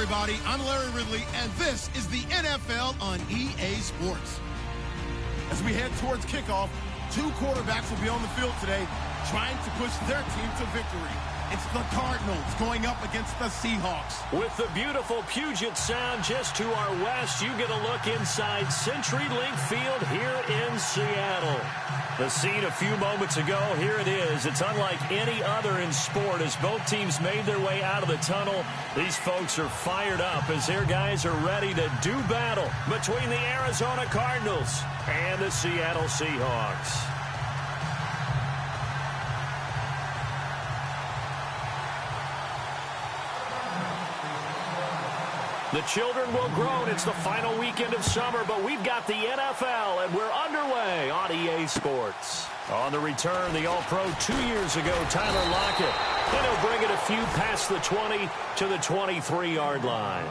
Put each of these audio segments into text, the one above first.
everybody. I'm Larry Ridley, and this is the NFL on EA Sports. As we head towards kickoff, two quarterbacks will be on the field today trying to push their team to victory. It's the Cardinals going up against the Seahawks. With the beautiful Puget Sound just to our west, you get a look inside CenturyLink Field here in Seattle. The scene a few moments ago, here it is. It's unlike any other in sport as both teams made their way out of the tunnel. These folks are fired up as their guys are ready to do battle between the Arizona Cardinals and the Seattle Seahawks. The children will groan. It's the final weekend of summer, but we've got the NFL, and we're underway on EA Sports. On the return, the All-Pro 2 years ago, Tyler Lockett. And he'll bring it a few past the 20 to the 23-yard line.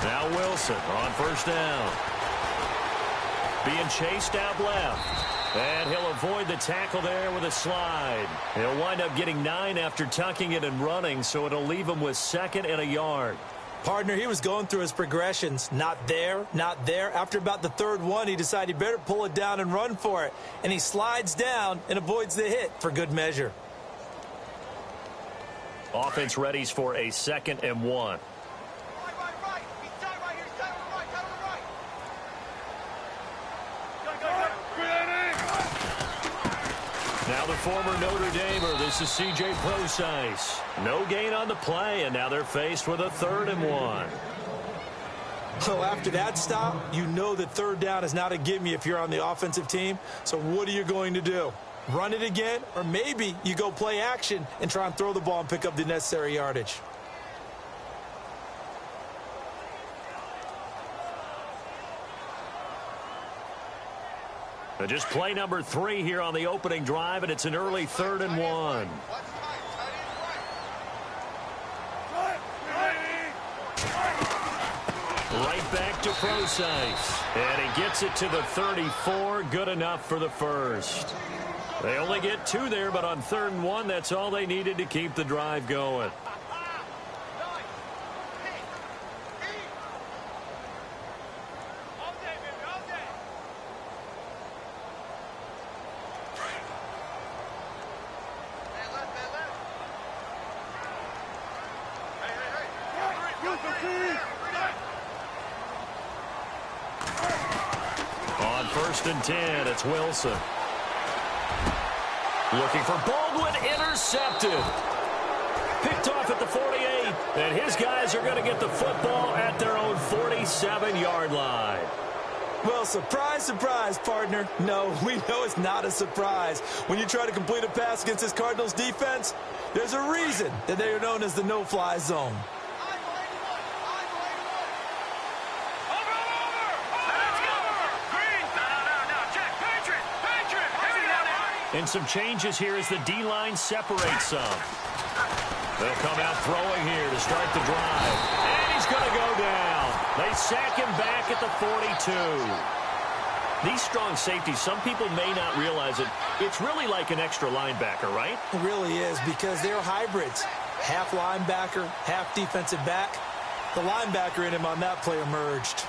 Now Wilson on first down. Being chased out left. And he'll avoid the tackle there with a slide. He'll wind up getting 9 after tucking it and running, so it'll leave him with 2nd and a yard. Partner, he was going through his progressions. Not there, not there. After about the 3rd one, he decided he better pull it down and run for it. And he slides down and avoids the hit for good measure. Offense readies for a 2nd and 1. Now the former Notre Damer, this is C.J. Procise. No gain on the play, and now they're faced with a 3rd and 1. So after that stop, you know that 3rd down is not a gimme if you're on the offensive team. So what are you going to do? Run it again, or maybe you go play action and try and throw the ball and pick up the necessary yardage. Just play number 3 here on the opening drive, and it's an early 3rd and 1. Right back to Procise. And he gets it to the 34. Good enough for the first. They only get 2 there, but on 3rd and 1, that's all they needed to keep the drive going. On 1st and 10, it's Wilson. Looking for Baldwin, intercepted. Picked off at the 48, and his guys are going to get the football at their own 47-yard line. Well, surprise, surprise, partner. No, we know it's not a surprise. When you try to complete a pass against this Cardinals defense, there's a reason that they are known as the no-fly zone. And some changes here as the D-line separates some. They'll come out throwing here to start the drive. And he's going to go down. They sack him back at the 42. These strong safeties, some people may not realize it. It's really like an extra linebacker, right? It really is, because they're hybrids. Half linebacker, half defensive back. The linebacker in him on that play emerged.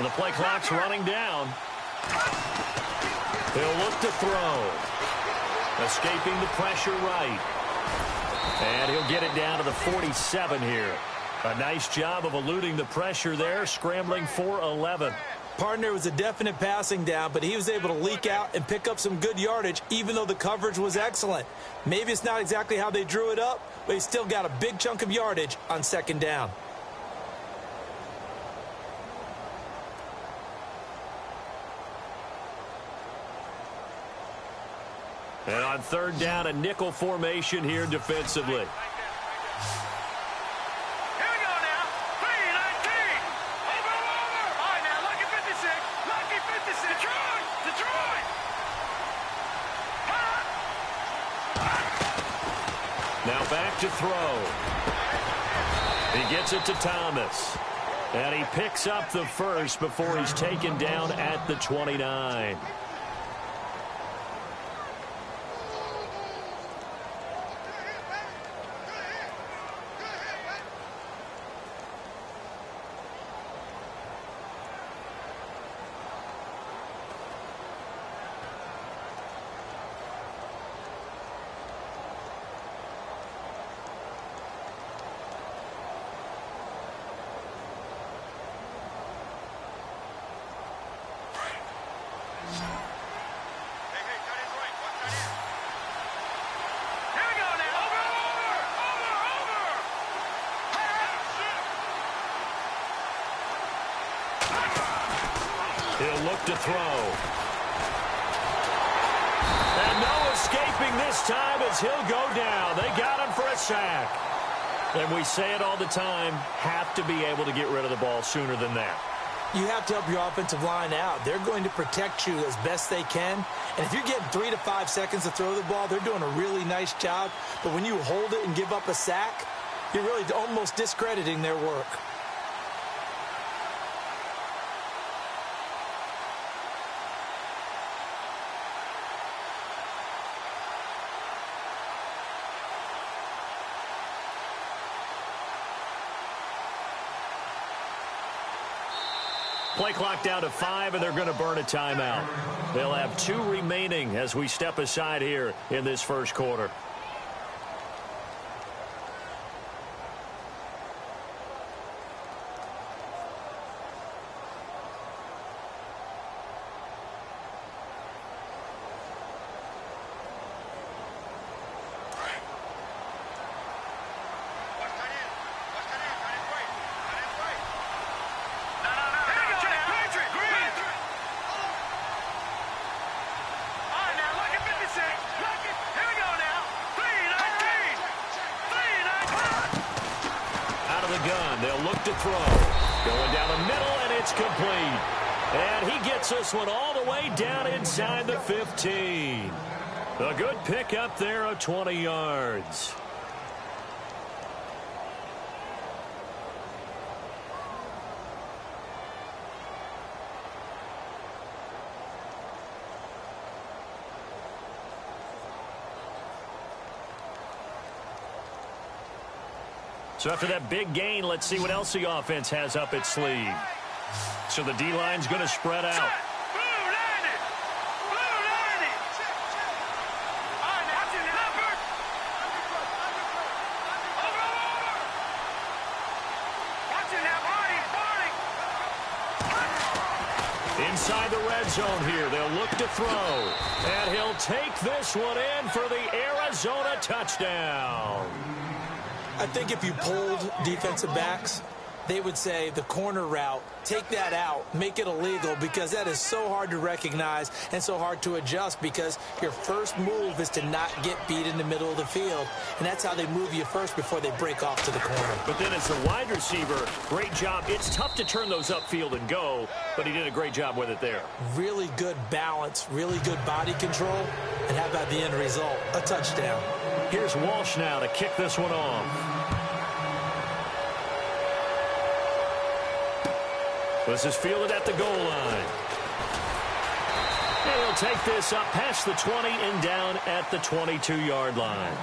The play clock's running down. He'll look to throw. Escaping the pressure right. And he'll get it down to the 47 here. A nice job of eluding the pressure there, scrambling for 11. Partner was a definite passing down, but he was able to leak out and pick up some good yardage, even though the coverage was excellent. Maybe it's not exactly how they drew it up, but he still got a big chunk of yardage on second down. And on third down, a nickel formation here defensively. Here we go now. 3-19. Over. All right, now, lucky 56. Lucky 56. Detroit. Now back to throw. He gets it to Thomas. And he picks up the first before he's taken down at the 29. He'll look to throw. And no escaping this time as he'll go down. They got him for a sack. And we say it all the time, have to be able to get rid of the ball sooner than that. You have to help your offensive line out. They're going to protect you as best they can. And if you're getting 3 to 5 seconds to throw the ball, they're doing a really nice job. But when you hold it and give up a sack, you're really almost discrediting their work. Play clock down to 5, and they're going to burn a timeout. They'll have 2 remaining as we step aside here in this first quarter. They'll look to throw. Going down the middle, and it's complete. And he gets this one all the way down inside the 15. A good pick up there of 20 yards. So after that big gain, let's see what else the offense has up its sleeve. So the D-line's going to spread out. Inside the red zone here, they'll look to throw. And he'll take this one in for the Arizona touchdown. I think if you polled defensive backs, they would say the corner route, take that out, make it illegal, because that is so hard to recognize and so hard to adjust, because your first move is to not get beat in the middle of the field. And that's how they move you first before they break off to the corner. But then as the wide receiver, great job. It's tough to turn those upfield and go, but he did a great job with it there. Really good balance, really good body control. And how about the end result? A touchdown. Here's Walsh now to kick this one off. This is fielded at the goal line. And he'll take this up past the 20 and down at the 22-yard line.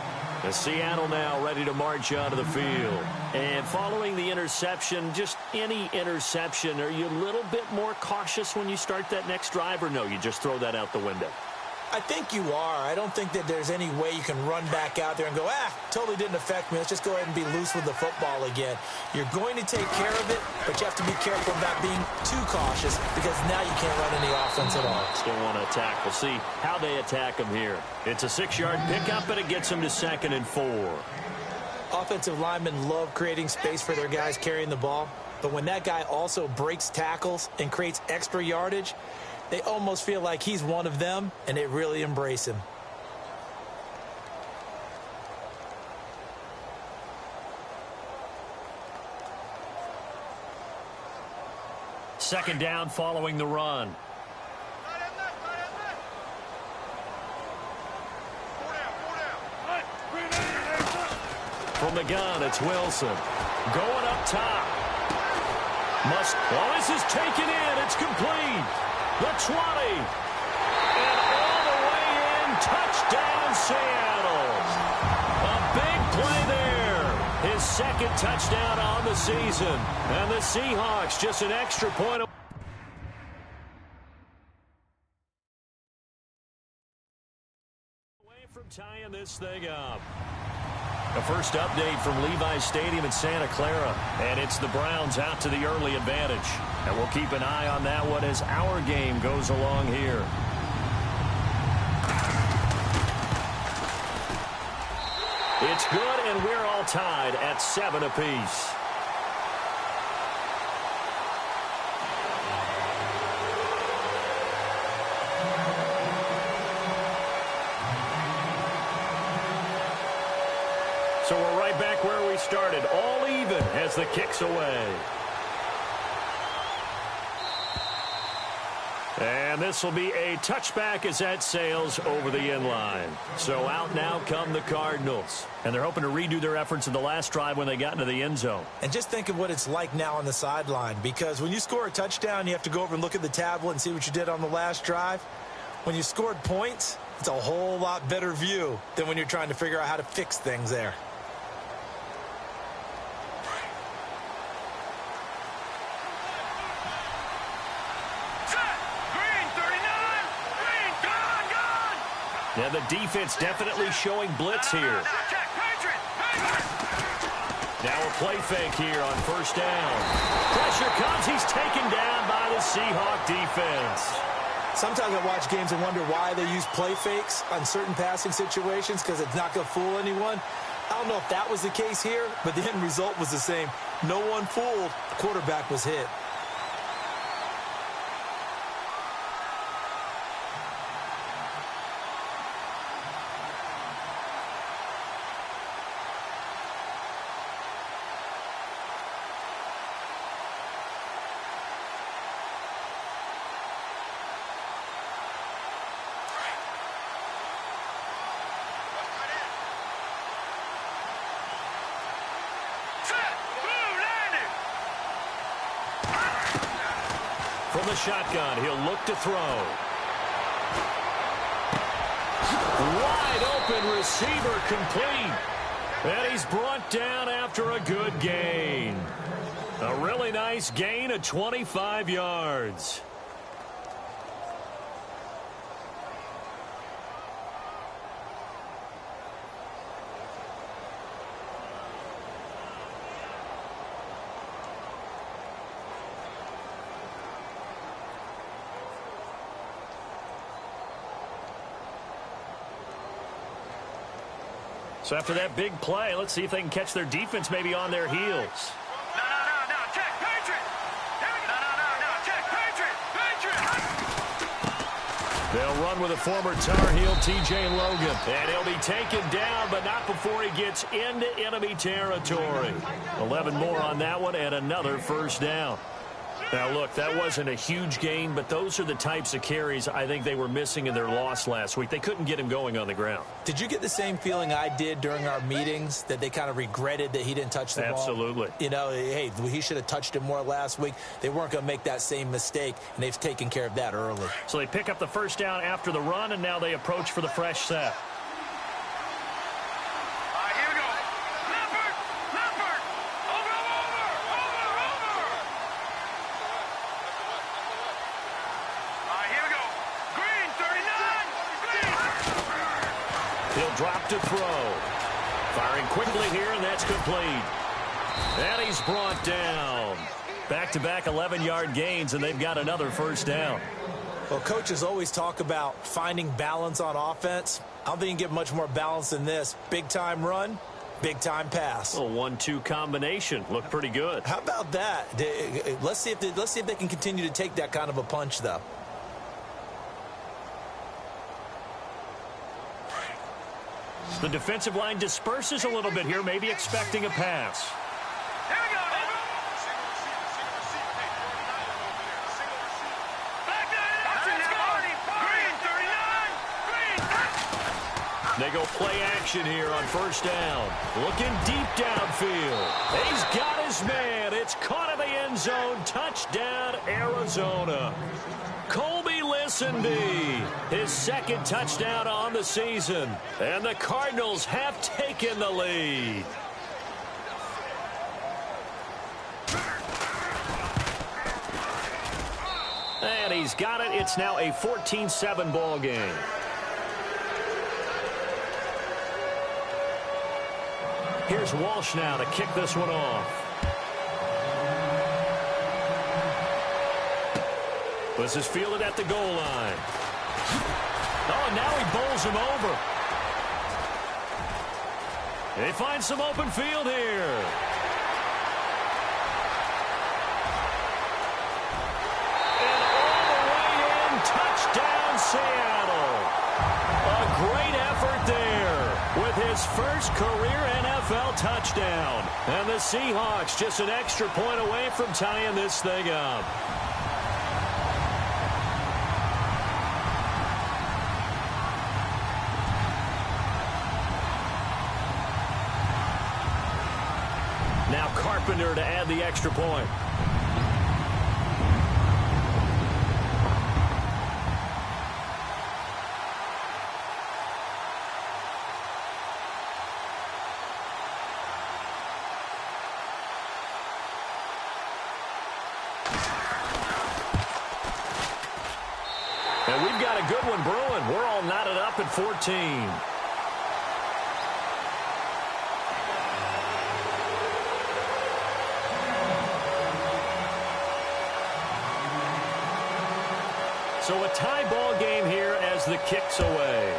The Seattle now ready to march onto the field. And following the interception, just any interception, are you a little bit more cautious when you start that next drive, or no, you just throw that out the window? I think you are. I don't think that there's any way you can run back out there and go, totally didn't affect me. Let's just go ahead and be loose with the football again. You're going to take care of it, but you have to be careful about being too cautious because now you can't run any offense at all. Still want to attack. We'll see how they attack him here. It's a 6-yard pickup, and it gets him to 2nd and 4. Offensive linemen love creating space for their guys carrying the ball, but when that guy also breaks tackles and creates extra yardage, they almost feel like he's one of them, and they really embrace him. Second down following the run. From the gun, it's Wilson. Going up top. This is taken in. It's complete. The 20. And all the way in. Touchdown, Seattle. A big play there. His 2nd touchdown on the season. And the Seahawks just an extra point away from tying this thing up. The first update from Levi's Stadium in Santa Clara. And it's the Browns out to the early advantage. And we'll keep an eye on that one as our game goes along here. It's good, and we're all tied at 7 apiece. So we're right back where we started, all even as the kick's away. And this will be a touchback as that sails over the end line. So out now come the Cardinals. And they're hoping to redo their efforts in the last drive when they got into the end zone. And just think of what it's like now on the sideline, because when you score a touchdown, you have to go over and look at the tablet and see what you did on the last drive. When you scored points, it's a whole lot better view than when you're trying to figure out how to fix things there. And the defense definitely showing blitz here. Now a play fake here on first down. Pressure comes. He's taken down by the Seahawk defense. Sometimes I watch games and wonder why they use play fakes on certain passing situations, because it's not going to fool anyone. I don't know if that was the case here, but the end result was the same. No one fooled. The quarterback was hit. From the shotgun, he'll look to throw. Wide open receiver complete. And he's brought down after a good gain. A really nice gain of 25 yards. So after that big play, let's see if they can catch their defense maybe on their heels. No, check, Patriot! No, check, Patriot! They'll run with a former Tar Heel, T.J. Logan. And he'll be taken down, but not before he gets into enemy territory. 11 more on that one and another first down. Now, look, that wasn't a huge gain, but those are the types of carries I think they were missing in their loss last week. They couldn't get him going on the ground. Did you get the same feeling I did during our meetings, that they kind of regretted that he didn't touch the ball? Absolutely. You know, hey, he should have touched it more last week. They weren't going to make that same mistake, and they've taken care of that early. So they pick up the first down after the run, and now they approach for the fresh set. He'll drop to throw. Firing quickly here, and that's complete. And he's brought down. Back-to-back 11-yard gains, and they've got another first down. Well, coaches always talk about finding balance on offense. I don't think you can get much more balance than this. Big-time run, big-time pass. A 1-2 combination. Looked pretty good. How about that? Let's see if they can continue to take that kind of a punch, though. The defensive line disperses a little bit here, maybe expecting a pass. Here we go. Back there. Let's go. Green 39. Green. They go play action here on first down. Looking deep downfield. He's got his man. It's caught in the end zone. Touchdown, Arizona. Colby Listenby, his second touchdown on the season. And the Cardinals have taken the lead. And he's got it. It's now a 14-7 ball game. Here's Walsh now to kick this one off. This is fielded at the goal line. Oh, and now he bowls him over. They find some open field here. And all the way in, touchdown Seattle. A great effort there with his first career NFL touchdown. And the Seahawks just an extra point away from tying this thing up. Now Carpenter to add the extra point. And we've got a good one brewing. We're all knotted up at 14. So a tie ball game here as the kick's away.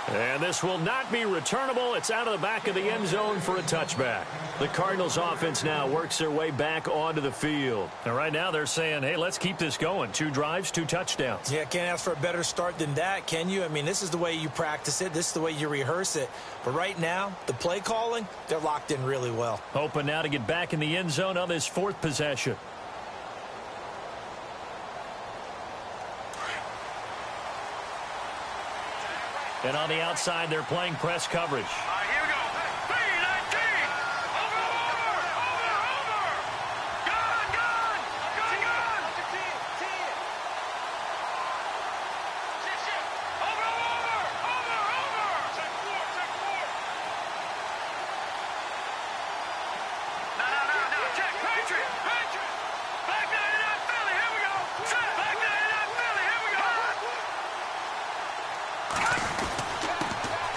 And this will not be returnable. It's out of the back of the end zone for a touchback. The Cardinals offense now works their way back onto the field. And right now they're saying, hey, let's keep this going. 2 drives, 2 touchdowns. Yeah, can't ask for a better start than that, can you? I mean, this is the way you practice it. This is the way you rehearse it. But right now, the play calling, they're locked in really well. Hoping now to get back in the end zone on this 4th possession. And on the outside, they're playing press coverage. All right, here we go. 3-19. Over. Gone. Over. Check 4. No. Check. Patriot. Back 99 Philly. Here we go. Set. Back 99 Philly. Here we go.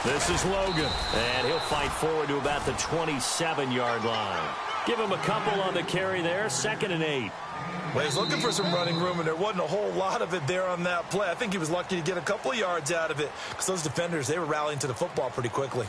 This is Logan, and he'll fight forward to about the 27-yard line. Give him a couple on the carry there, 2nd and 8. Well, he's looking for some running room, and there wasn't a whole lot of it there on that play. I think he was lucky to get a couple of yards out of it because those defenders, they were rallying to the football pretty quickly.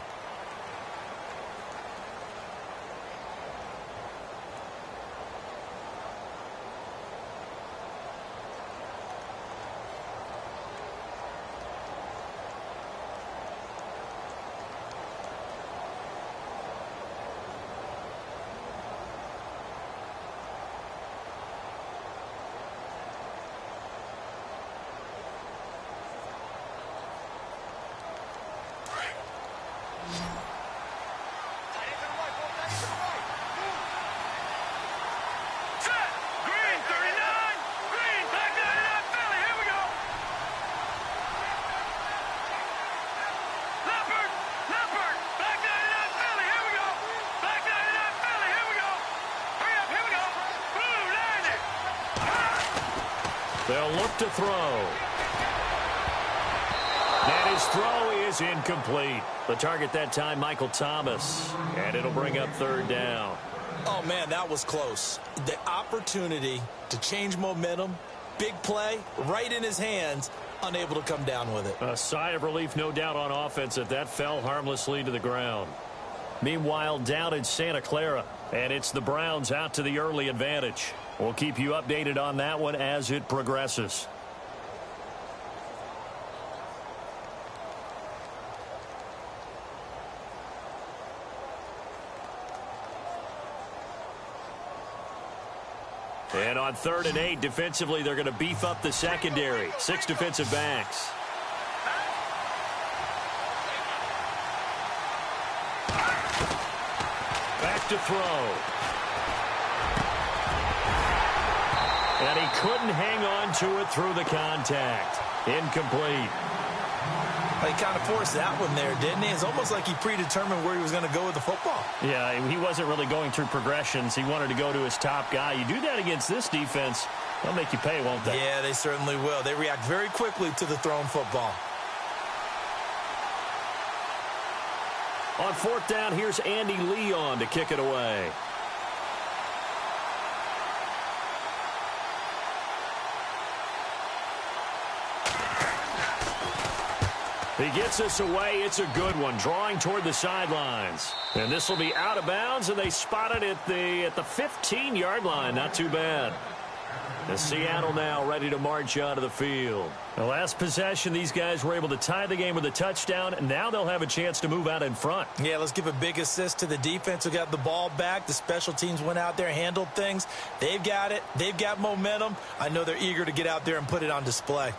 They'll look to throw. And his throw is incomplete. The target that time, Michael Thomas. And it'll bring up third down. Oh, man, that was close. The opportunity to change momentum, big play, right in his hands, unable to come down with it. A sigh of relief, no doubt, on offense that fell harmlessly to the ground. Meanwhile, down in Santa Clara, and it's the Browns out to the early advantage. We'll keep you updated on that one as it progresses. And on 3rd and 8, defensively, they're going to beef up the secondary. 6 defensive backs. Back to throw. And he couldn't hang on to it through the contact. Incomplete. He kind of forced that one there, didn't he? It's almost like he predetermined where he was going to go with the football. Yeah, he wasn't really going through progressions. He wanted to go to his top guy. You do that against this defense, they'll make you pay, won't they? Yeah, they certainly will. They react very quickly to the thrown football. On 4th down, here's Andy Leon to kick it away. He gets us away. It's a good one, drawing toward the sidelines. And this will be out of bounds, and they spot it at the 15-yard line. Not too bad. And Seattle now ready to march onto the field. The last possession, these guys were able to tie the game with a touchdown, and now they'll have a chance to move out in front. Yeah, let's give a big assist to the defense who got the ball back. The special teams went out there, handled things. They've got it. They've got momentum. I know they're eager to get out there and put it on display.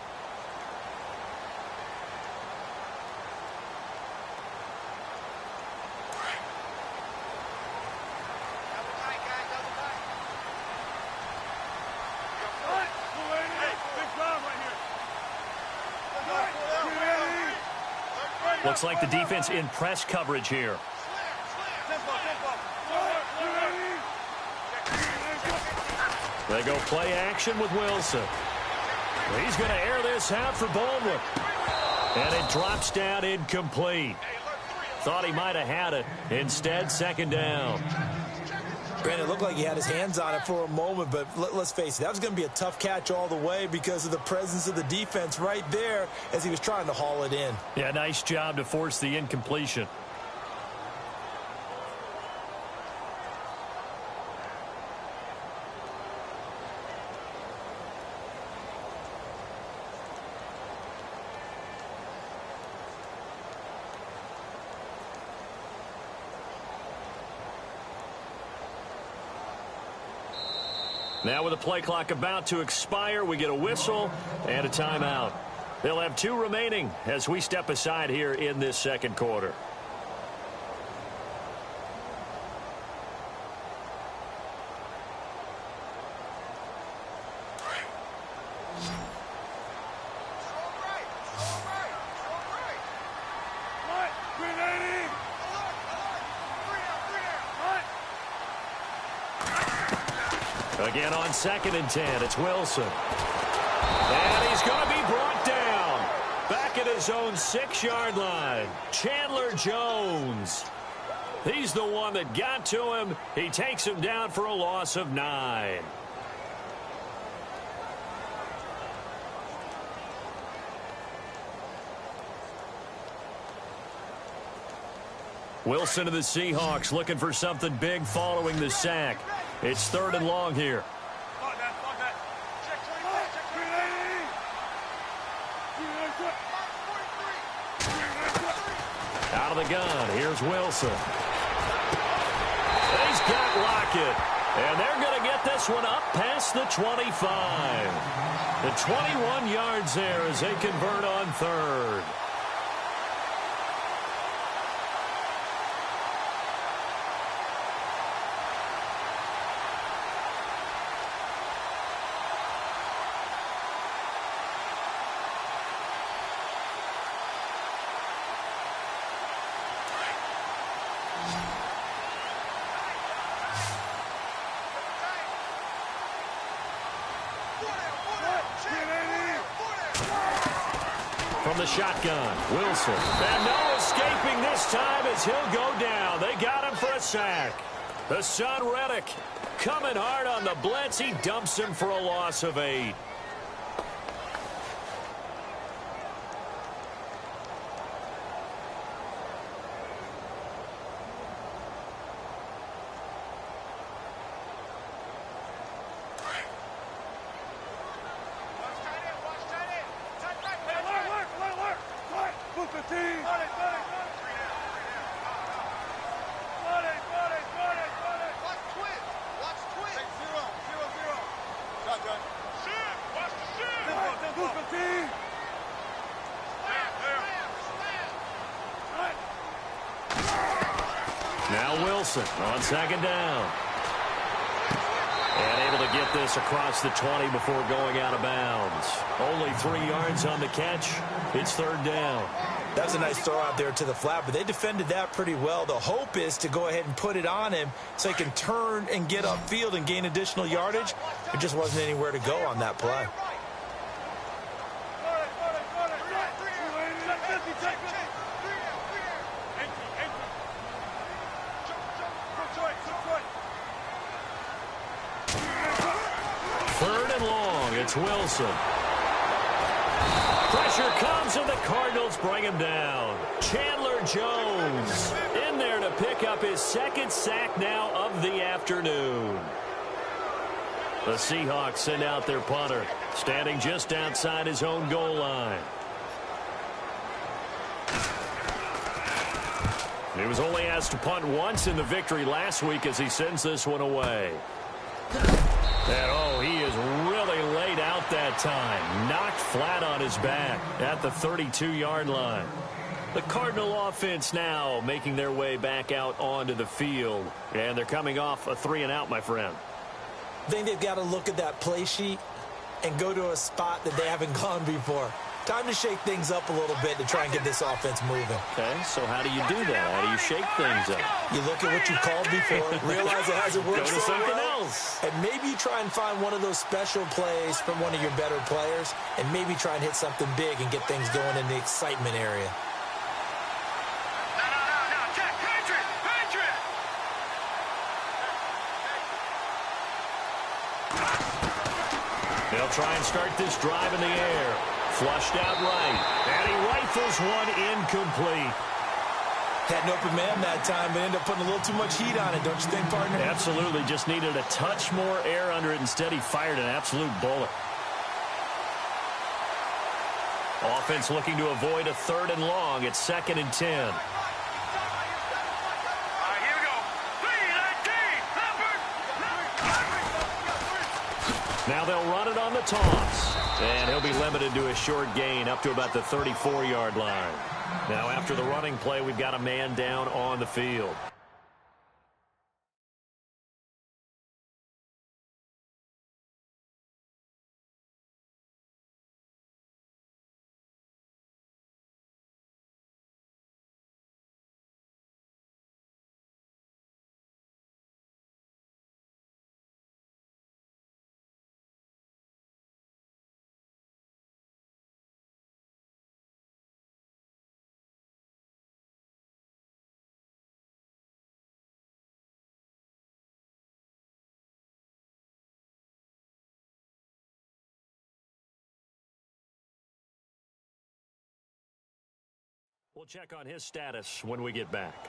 Looks like the defense in press coverage here. They go play action with Wilson. He's going to air this out for Baldwin. And it drops down incomplete. Thought he might have had it. Instead, 2nd down. Granted, it looked like he had his hands on it for a moment, but let's face it, that was going to be a tough catch all the way because of the presence of the defense right there as he was trying to haul it in. Yeah, nice job to force the incompletion. Now with the play clock about to expire, we get a whistle and a timeout. They'll have 2 remaining as we step aside here in this 2nd quarter. Again on 2nd and 10, it's Wilson. And he's going to be brought down. Back at his own 6-yard line. Chandler Jones. He's the one that got to him. He takes him down for a loss of 9. Wilson to the Seahawks looking for something big following the sack. It's 3rd and long here. Out of the gun, here's Wilson. He's got Lockett. And they're going to get this one up past the 25. The 21 yards there as they convert on 3rd. from the shotgun. Wilson. And no escaping this time as he'll go down. They got him for a sack. The son Reddick coming hard on the blitz. He dumps him for a loss of 8. Now Wilson on second down. And able to get this across the 20 before going out of bounds. Only 3 yards on the catch. It's third down. That was a nice throw out there to the flat, but they defended that pretty well. The hope is to go ahead and put it on him so he can turn and get upfield and gain additional yardage. There just wasn't anywhere to go on that play. Third and long, it's Wilson. Pressure comes and the Cardinals bring him down. Chandler Jones in there to pick up his second sack now of the afternoon. The Seahawks send out their punter, standing just outside his own goal line. He was only asked to punt once in the victory last week as he sends this one away. And, oh, he is really laid out that time. Knocked flat on his back at the 32-yard line. The Cardinal offense now making their way back out onto the field. And they're coming off a 3-and-out, my friend. I think they've got to look at that play sheet and go to a spot that they haven't gone before. Time to shake things up a little bit to try and get this offense moving. Okay, so how do you do that? How do you shake things up? You look at what you called before, realize it hasn't worked Go to so something well, else. and maybe you try and find one of those special plays from one of your better players, and maybe try and hit something big and get things going in the excitement area. No, check, Patriot! They'll try and start this drive in the air. Flushed out right. And he rifles one incomplete. Had an open man that time, but ended up putting a little too much heat on it, don't you think, partner? Absolutely. Just needed a touch more air under it. Instead, he fired an absolute bullet. Offense looking to avoid a 3rd and long. It's 2nd and 10. All right, here we go. 3-19. Now they'll run it on the toss. And he'll be limited to a short gain up to about the 34-yard line. Now after the running play, we've got a man down on the field. We'll check on his status when we get back.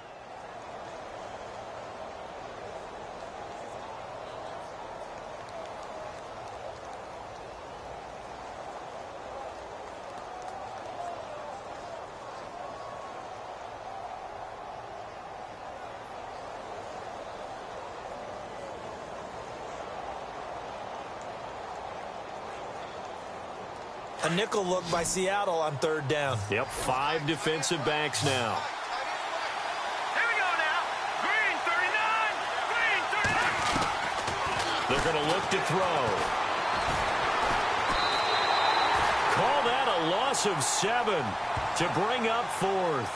A nickel look by Seattle on 3rd down. Yep, 5 defensive backs now. Here we go now. Green 39. They're going to look to throw. Call that a loss of 7 to bring up 4th.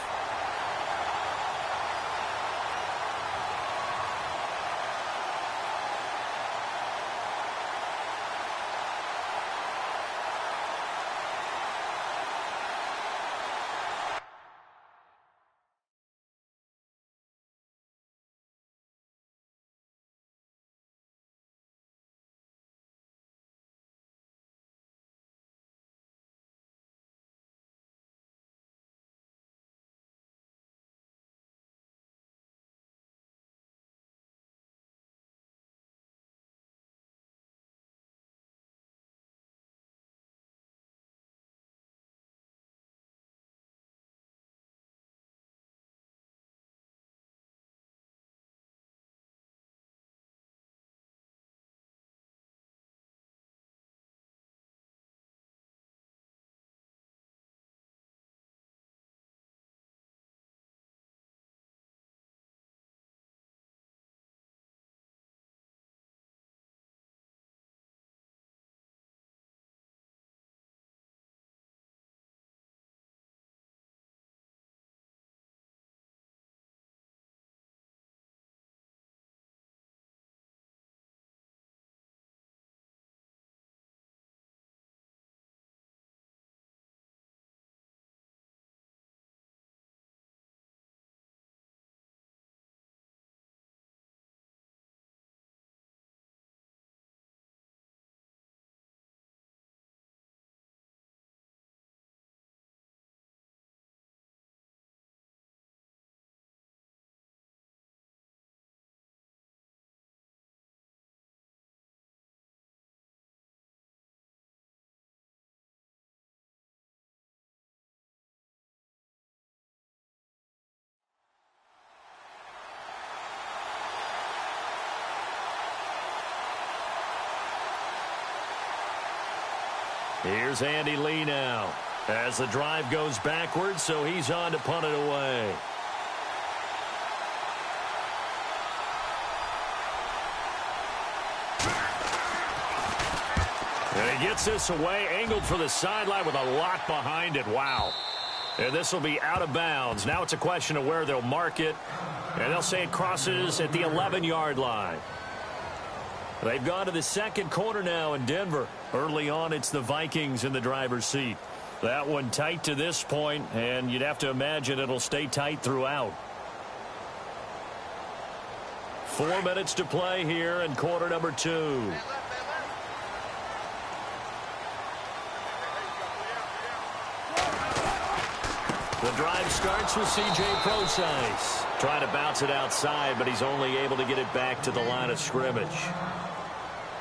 Here's Andy Lee now as the drive goes backwards, so he's on to punt it away. And he gets this away, angled for the sideline with a lot behind it. Wow. And this will be out of bounds. Now it's a question of where they'll mark it. And they'll say it crosses at the 11-yard line. They've gone to the second quarter now in Denver. Early on, it's the Vikings in the driver's seat. That one tight to this point, and you'd have to imagine it'll stay tight throughout. 4 minutes to play here in quarter number 2. The drive starts with C.J. Procise. Trying to bounce it outside, but he's only able to get it back to the line of scrimmage.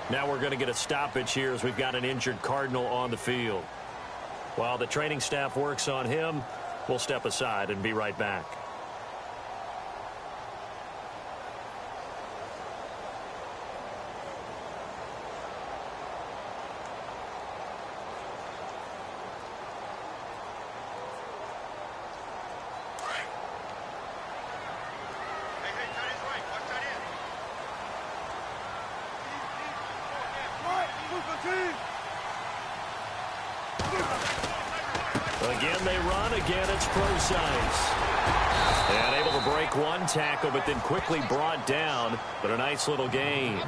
Now we're going to get a stoppage here as we've got an injured Cardinal on the field. While the training staff works on him, we'll step aside and be right back. Again, they run. Again, it's Procise. And able to break one tackle, but then quickly brought down. But a nice little gain.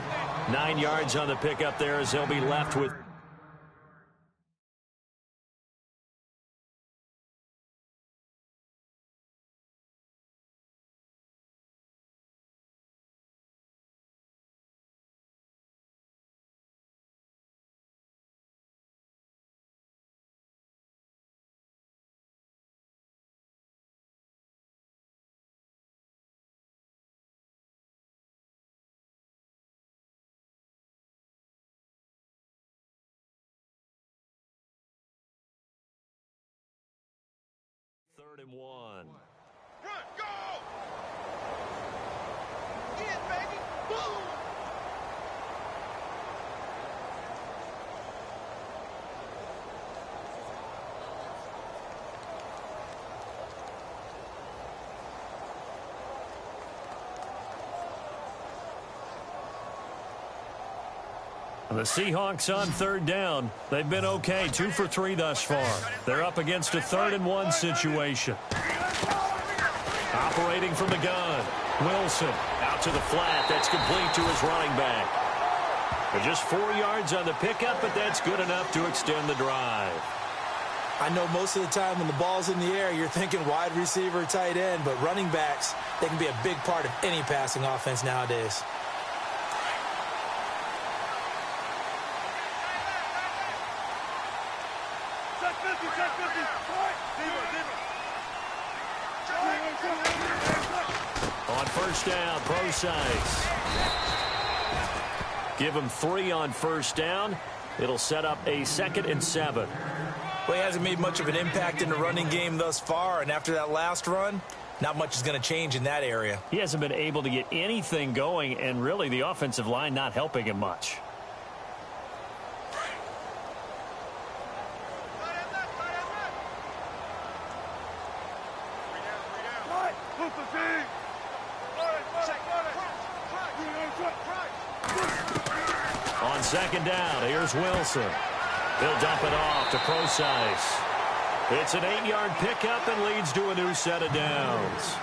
9 yards on the pickup there as they'll be left with. Third and 1. Run, go! Get, baby! Boom! The Seahawks on third down. They've been okay, 2 for 3 thus far. They're up against a 3rd and 1 situation. Operating from the gun. Wilson out to the flat. That's complete to his running back. But just 4 yards on the pickup, but that's good enough to extend the drive. I know most of the time when the ball's in the air, you're thinking wide receiver, tight end, but running backs, they can be a big part of any passing offense nowadays. On first down, Procise. Give him 3 on first down. It'll set up a 2nd and 7. Well, he hasn't made much of an impact in the running game thus far, and after that last run, not much is going to change in that area. He hasn't been able to get anything going, and really the offensive line not helping him much. On second down, here's Wilson. He'll dump it off to Procise. It's an 8-yard pickup and leads to a new set of downs.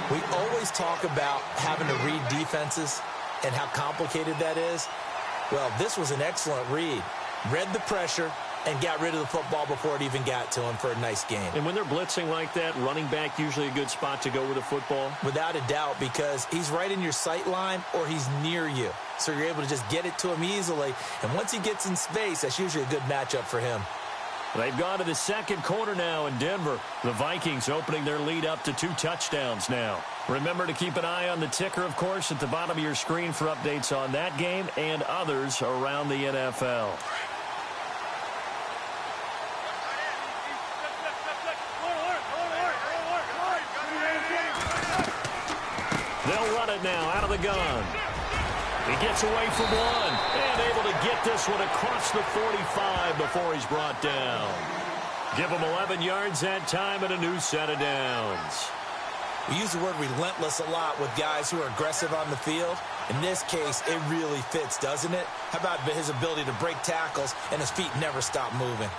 We always talk about having to read defenses and how complicated that is. Well, this was an excellent read. Read the pressure and got rid of the football before it even got to him for a nice game. And when they're blitzing like that, running back usually a good spot to go with the football? Without a doubt, because he's right in your sight line or he's near you. So you're able to just get it to him easily. And once he gets in space, that's usually a good matchup for him. They've gone to the second quarter now in Denver. The Vikings opening their lead up to 2 touchdowns now. Remember to keep an eye on the ticker, of course, at the bottom of your screen for updates on that game and others around the NFL. They'll run it now out of the gun. He gets away from one and able to get this one across the 45 before he's brought down. Give him 11 yards that time and a new set of downs. We use the word relentless a lot with guys who are aggressive on the field. In this case, it really fits, doesn't it? How about his ability to break tackles and his feet never stop moving?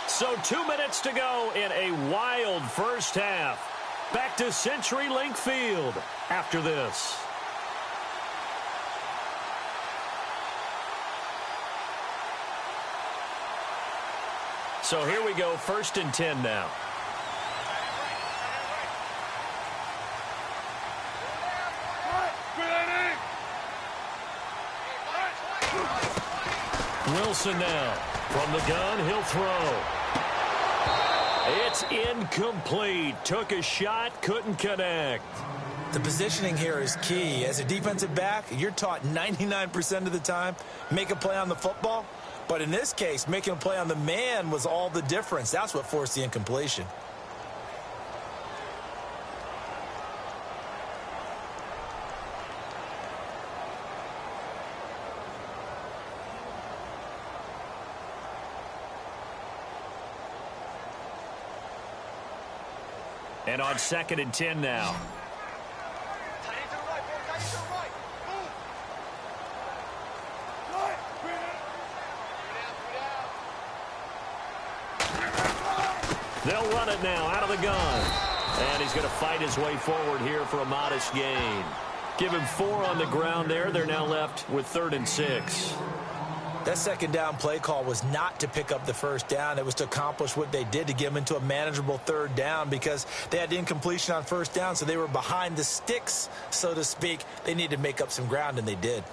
So 2 minutes to go in a wild first half. Back to CenturyLink Field after this. So here we go, 1st and 10 now. Wilson now. From the gun, he'll throw. It's incomplete. Took a shot, couldn't connect. The positioning here is key. As a defensive back, you're taught 99% of the time, make a play on the football. But in this case, making a play on the man was all the difference. That's what forced the incompletion. And on 2nd and 10 now. They'll run it now out of the gun. And he's going to fight his way forward here for a modest gain. Give him 4 on the ground there. They're now left with 3rd and 6. That 2nd down play call was not to pick up the 1st down. It was to accomplish what they did, to get them into a manageable 3rd down, because they had incompletion on 1st down, so they were behind the sticks, so to speak. They needed to make up some ground, and they did.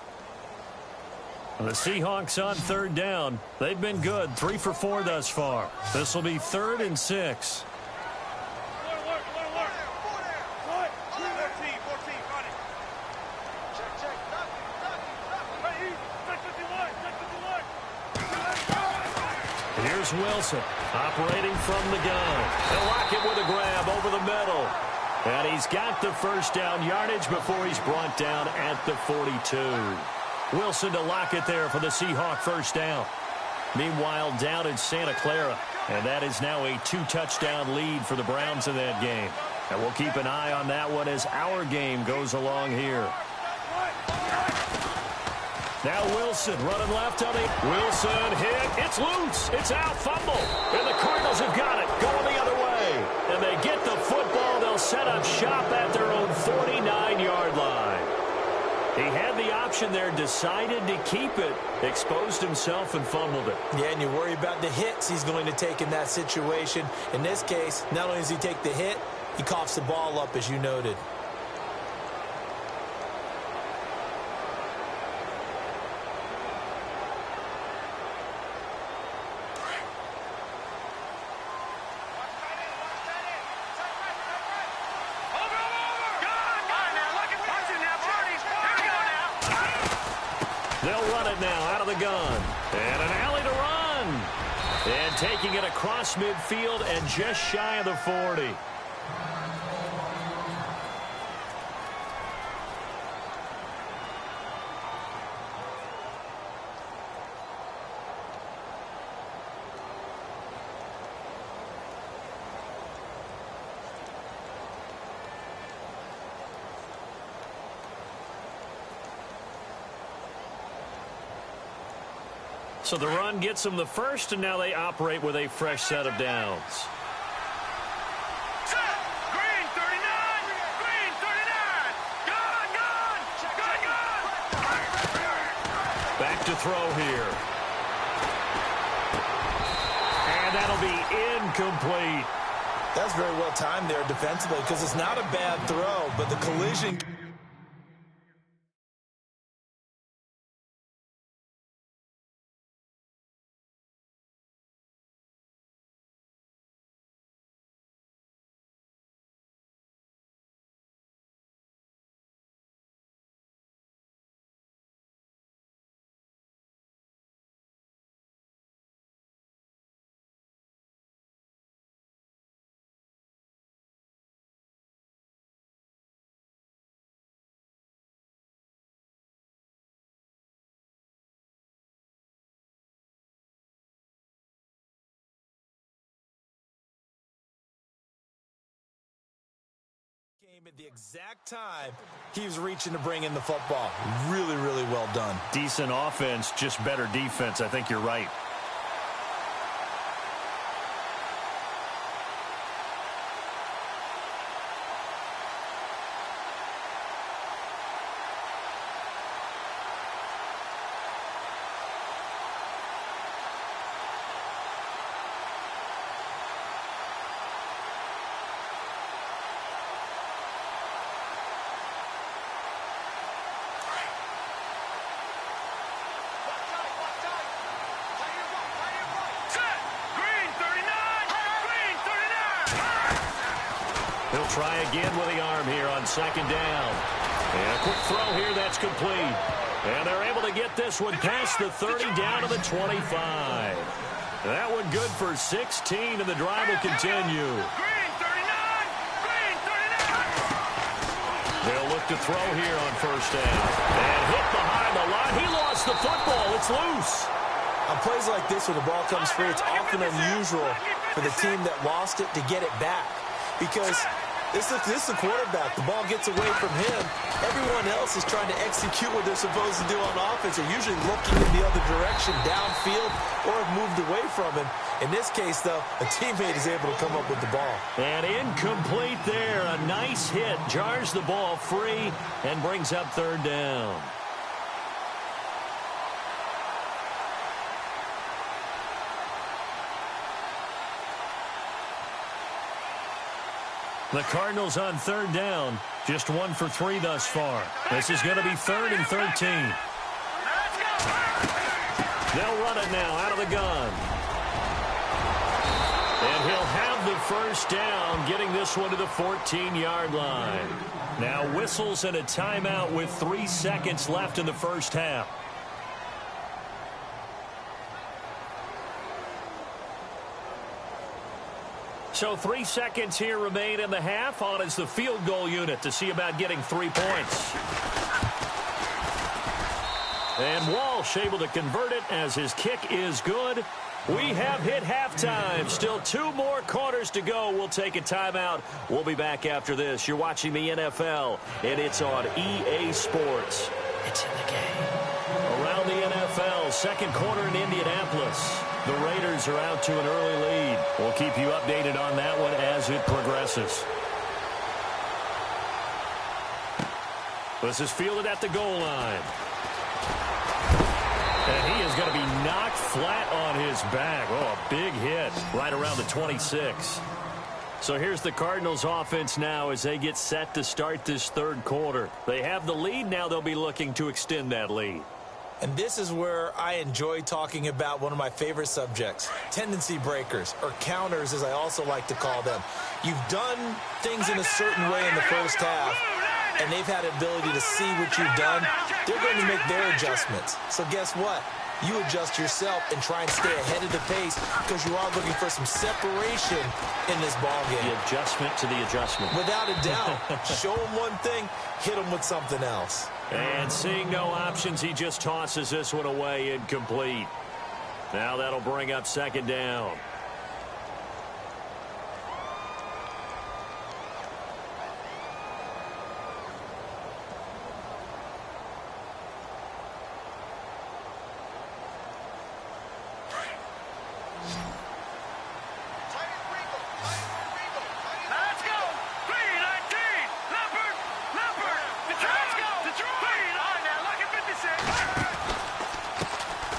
The Seahawks on 3rd down. They've been good, 3 for 4 thus far. This will be 3rd and 6. Here's Wilson, operating from the gun. He'll lock it with a grab over the middle. And he's got the 1st down yardage before he's brought down at the 42. Wilson to lock it there for the Seahawk 1st down. Meanwhile, down in Santa Clara. And that is now a 2-touchdown lead for the Browns in that game. And we'll keep an eye on that one as our game goes along here. Now Wilson running left on it. Wilson hit. It's loose. It's out. Fumble. And the Cardinals have got it. Going the other way. And they get the football. They'll set up shop at their own 49-yard line. He had the option there, decided to keep it, exposed himself and fumbled it. Yeah, and you worry about the hits he's going to take in that situation. In this case, not only does he take the hit, he coughs the ball up, as you noted. They'll run it now out of the gun. And an alley to run. And taking it across midfield and just shy of the 40. So the run gets them the 1st, and now they operate with a fresh set of downs. Green 39! Green 39! Gun! Back to throw here. And that'll be incomplete. That's very well timed there defensively, because it's not a bad throw, but the collision At the exact time he was reaching to bring in the football. Really, really well done. Decent offense, just better defense. I think you're right. He'll try again with the arm here on second down. And a quick throw here, that's complete. And they're able to get this one past the 30 down to the 25. That one good for 16, and the drive will continue. They'll look to throw here on first down. And hit behind the line. He lost the football. It's loose. On plays like this where the ball comes free, it's often unusual for the team that lost it to get it back. Because this is the quarterback. The ball gets away from him. Everyone else is trying to execute what they're supposed to do on offense. They're usually looking in the other direction, downfield, or have moved away from him. In this case, though, a teammate is able to come up with the ball. And incomplete there. A nice hit. Jars the ball free and brings up third down. The Cardinals on third down, just 1 for 3 thus far. This is going to be 3rd and 13. They'll run it now out of the gun. And he'll have the first down, getting this one to the 14-yard line. Now whistles and a timeout with 3 seconds left in the first half. So 3 seconds here remain in the half. On is the field goal unit to see about getting 3 points. And Walsh able to convert it as his kick is good. We have hit halftime. Still 2 more quarters to go. We'll take a timeout. We'll be back after this. You're watching the NFL, and it's on EA Sports. It's in the game. Around the NFL, second quarter in Indianapolis. The Raiders are out to an early lead. We'll keep you updated on that one as it progresses. This is fielded at the goal line. And he is going to be knocked flat on his back. Oh, a big hit right around the 26. So here's the Cardinals offense now as they get set to start this third quarter. They have the lead. Now they'll be looking to extend that lead. And this is where I enjoy talking about one of my favorite subjects, tendency breakers, or counters as I also like to call them. You've done things in a certain way in the first half, and they've had the ability to see what you've done. They're going to make their adjustments. So guess what? You adjust yourself and try and stay ahead of the pace because you are looking for some separation in this ballgame. The adjustment to the adjustment. Without a doubt. Show them one thing, hit them with something else. And seeing no options, he just tosses this one away incomplete. Now that'll bring up second down.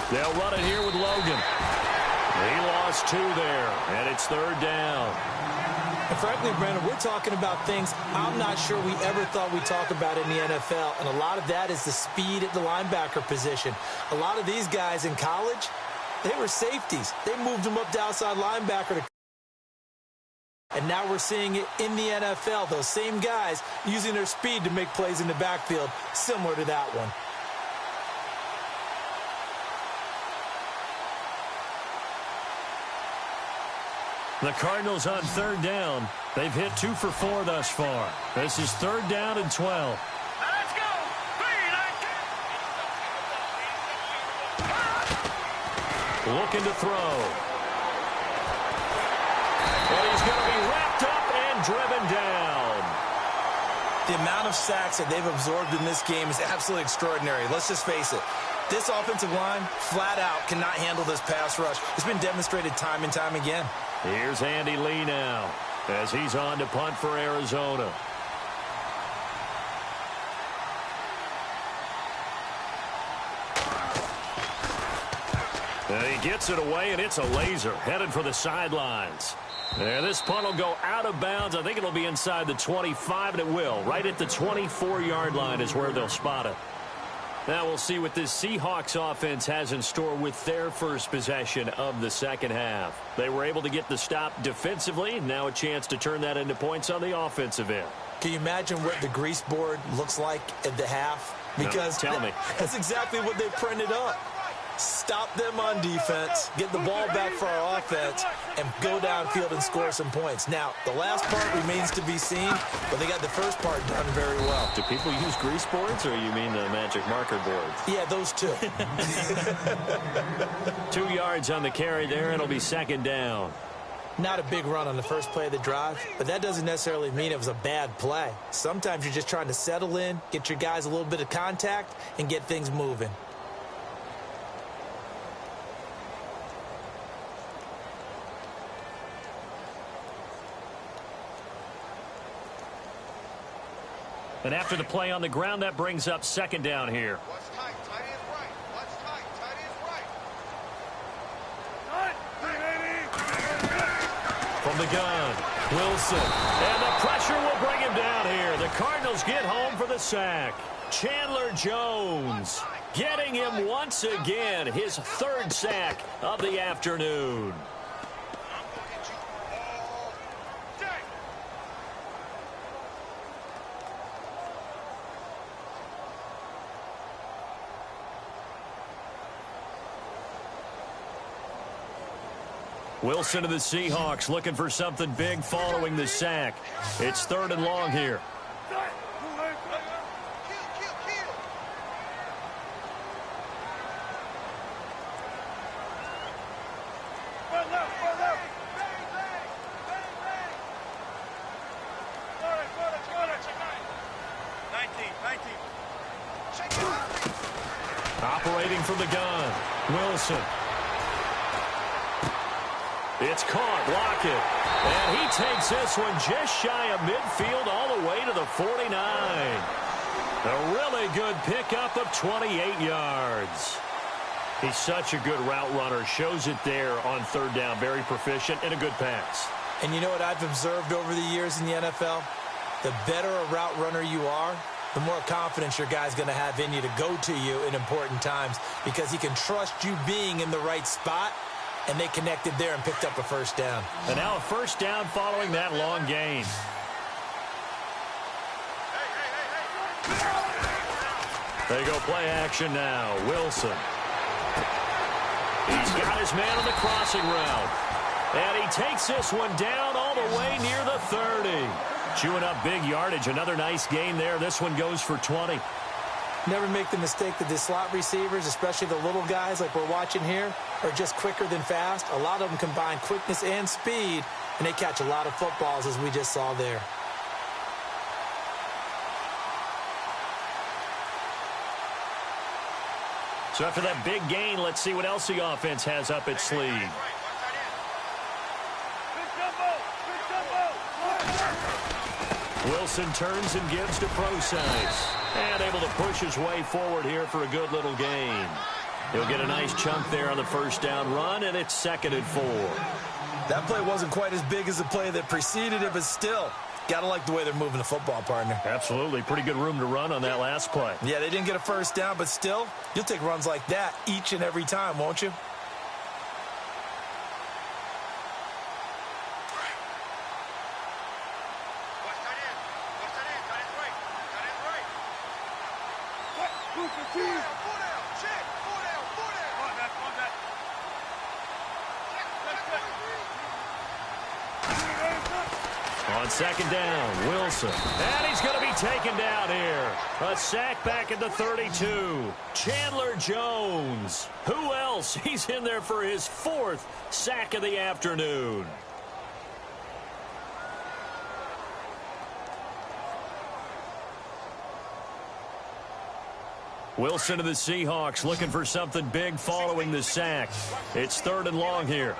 They'll run it here with Logan. He lost 2 there, and it's third down. And frankly, Brandon, we're talking about things I'm not sure we ever thought we'd talk about in the NFL, and a lot of that is the speed at the linebacker position. A lot of these guys in college, they were safeties. They moved them up to outside linebacker. And now we're seeing it in the NFL, those same guys using their speed to make plays in the backfield, similar to that one. The Cardinals on third down. They've hit 2 for 4 thus far. This is third down and 12. Let's go! Looking to throw. And he's going to be wrapped up and driven down. The amount of sacks that they've absorbed in this game is absolutely extraordinary. Let's just face it. This offensive line, flat out, cannot handle this pass rush. It's been demonstrated time and time again. Here's Andy Lee now as he's on to punt for Arizona. And he gets it away, and it's a laser headed for the sidelines. And this punt will go out of bounds. I think it'll be inside the 25, and it will. Right at the 24-yard line is where they'll spot it. Now we'll see what this Seahawks offense has in store with their first possession of the second half. They were able to get the stop defensively. Now a chance to turn that into points on the offensive end. Can you imagine what the grease board looks like at the half? Because no, tell me. That's exactly what they printed up. Stop them on defense, get the ball back for our offense, and go downfield and score some points. Now, the last part remains to be seen, but they got the first part done very well. Do people use grease boards, or you mean the magic marker boards? Yeah, those two. 2 yards on the carry there, and it'll be second down. Not a big run on the first play of the drive, but that doesn't necessarily mean it was a bad play. Sometimes you're just trying to settle in, get your guys a little bit of contact, and get things moving. And after the play on the ground, that brings up second down here. Watch tight, tight end right. Watch tight, tight end right. From the gun, Wilson. And the pressure will bring him down here. The Cardinals get home for the sack. Chandler Jones getting him once again, his third sack of the afternoon. Wilson to the Seahawks looking for something big following the sack. It's third and long here. Operating from the gun, Wilson. It's caught, block it. And he takes this one just shy of midfield all the way to the 49. A really good pickup of 28 yards. He's such a good route runner. Shows it there on third down. Very proficient and a good pass. And you know what I've observed over the years in the NFL? The better a route runner you are, the more confidence your guy's going to have in you to go to you in important times because he can trust you being in the right spot. And they connected there and picked up a first down. And now a first down following that long gain. They go play action now. Wilson. He's got his man on the crossing route. And he takes this one down all the way near the 30. Chewing up big yardage. Another nice gain there. This one goes for 20. Never make the mistake that the slot receivers, especially the little guys like we're watching here, are just quicker than fast. A lot of them combine quickness and speed, and they catch a lot of footballs, as we just saw there. So after that big gain, let's see what else the offense has up its sleeve. Wilson turns and gives to Procise. And able to push his way forward here for a good little gain. He'll get a nice chunk there on the first down run, and it's 2nd and 4. That play wasn't quite as big as the play that preceded it, but still, got to like the way they're moving the football, partner. Absolutely. Pretty good room to run on that last play. Yeah, they didn't get a first down, but still, you'll take runs like that each and every time, won't you? On second down, Wilson. And he's going to be taken down here. A sack back at the 32. Chandler Jones. Who else? He's in there for his 4th sack of the afternoon. Wilson of the Seahawks looking for something big following the sack. It's 3rd and long here.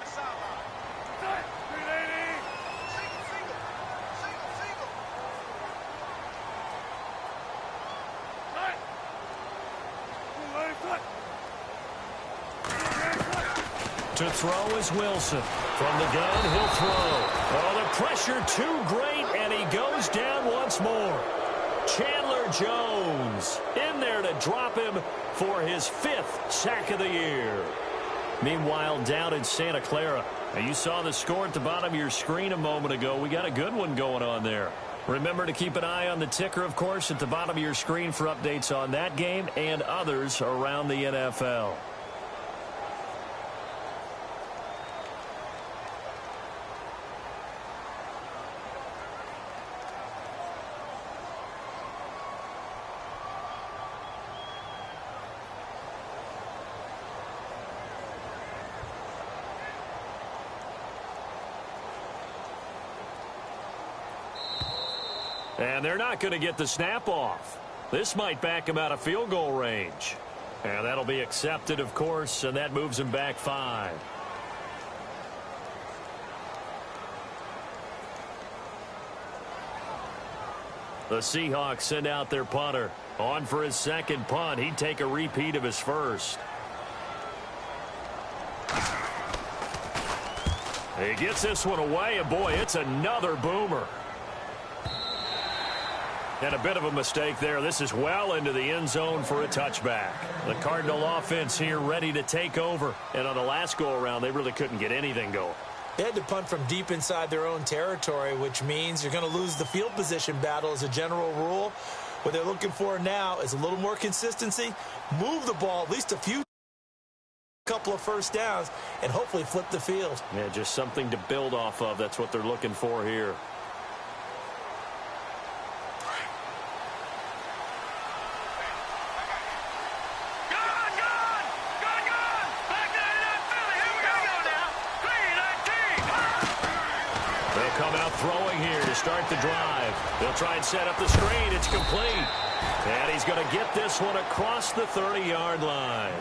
To throw is Wilson. From the gun, he'll throw. Oh, the pressure too great, and he goes down once more. Chandler Jones in there to drop him for his 5th sack of the year. Meanwhile, down in Santa Clara. Now, you saw the score at the bottom of your screen a moment ago. We got a good one going on there. Remember to keep an eye on the ticker, of course, at the bottom of your screen for updates on that game and others around the NFL. And they're not going to get the snap off. This might back him out of field goal range. And that'll be accepted, of course, and that moves him back 5. The Seahawks send out their punter. On for his 2nd punt. He'd take a repeat of his 1st. He gets this one away, and boy, it's another boomer. And a bit of a mistake there. This is well into the end zone for a touchback. The Cardinal offense here ready to take over. And on the last go-around, they really couldn't get anything going. They had to punt from deep inside their own territory, which means you're going to lose the field position battle as a general rule. What they're looking for now is a little more consistency, move the ball at least a couple of first downs, and hopefully flip the field. Yeah, just something to build off of. That's what they're looking for here. Throwing here to start the drive. They'll try and set up the screen. It's complete. And he's going to get this one across the 30-yard line.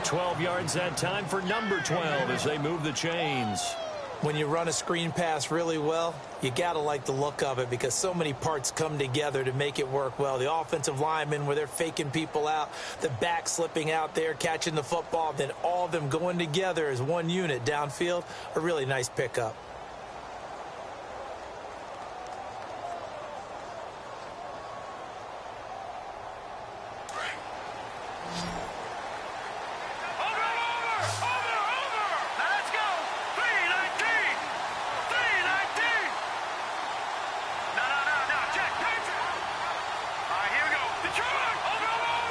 12 yards that time for number 12 as they move the chains. When you run a screen pass really well, you got to like the look of it because so many parts come together to make it work well. The offensive linemen where they're faking people out, the back slipping out there, catching the football, then all of them going together as one unit downfield. A really nice pickup.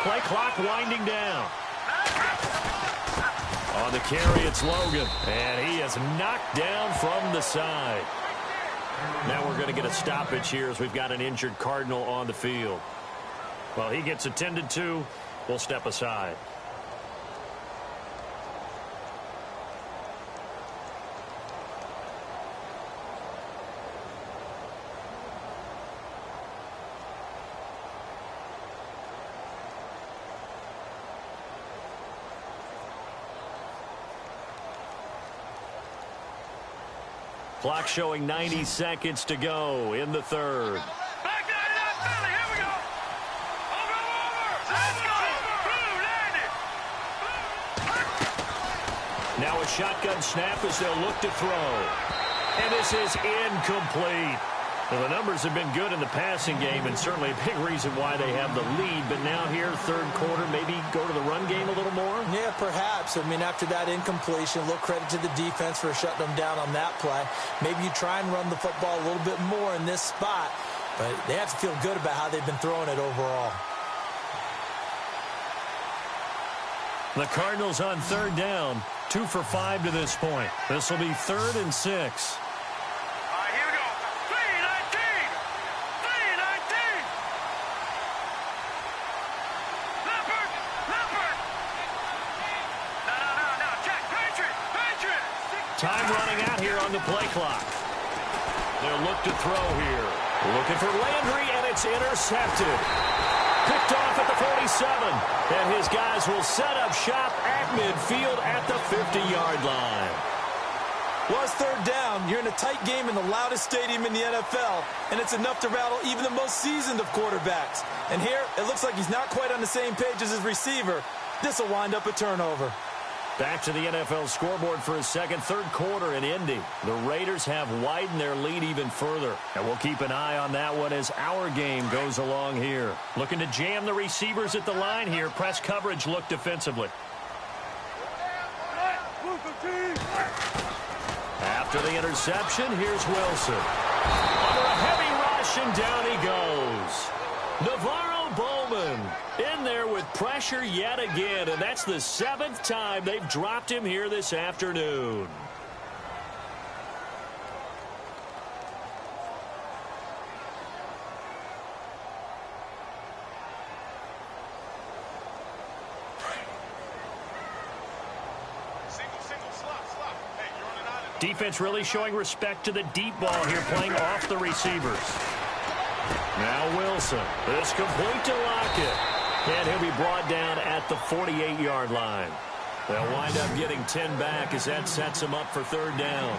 Play clock winding down. On the carry, it's Logan. And he is knocked down from the side. Now we're going to get a stoppage here as we've got an injured Cardinal on the field. Well, he gets attended to. We'll step aside. Clock showing 90 seconds to go in the 3rd. Back down to that Philly. Here we go. Over. Let's go. Blue, landed. Now a shotgun snap as they'll look to throw. And this is incomplete. Well, the numbers have been good in the passing game and certainly a big reason why they have the lead. But now here, 3rd quarter, maybe go to the run game a little more? Yeah, perhaps. I mean, after that incompletion, a little credit to the defense for shutting them down on that play. Maybe you try and run the football a little bit more in this spot. But they have to feel good about how they've been throwing it overall. The Cardinals on 3rd down, 2 for 5 to this point. This will be 3rd and 6. Time running out here on the play clock. They'll look to throw here. Looking for Landry, and it's intercepted. Picked off at the 47. And his guys will set up shop at midfield at the 50-yard line. Well, it's third down. You're in a tight game in the loudest stadium in the NFL, and it's enough to rattle even the most seasoned of quarterbacks. And here, it looks like he's not quite on the same page as his receiver. This will wind up a turnover. Back to the NFL scoreboard for a second, third quarter in Indy. The Raiders have widened their lead even further. And we'll keep an eye on that one as our game goes along here. Looking to jam the receivers at the line here. Press coverage look defensively. After the interception, here's Wilson. Under a heavy rush, and down he goes. Navarro Bowman in there with pressure yet again, and that's the 7th time they've dropped him here this afternoon. Defense really showing respect to the deep ball here, playing off the receivers. Now Wilson. This complete to Lockett. And he'll be brought down at the 48-yard line. They'll wind up getting 10 back as that sets them up for third down.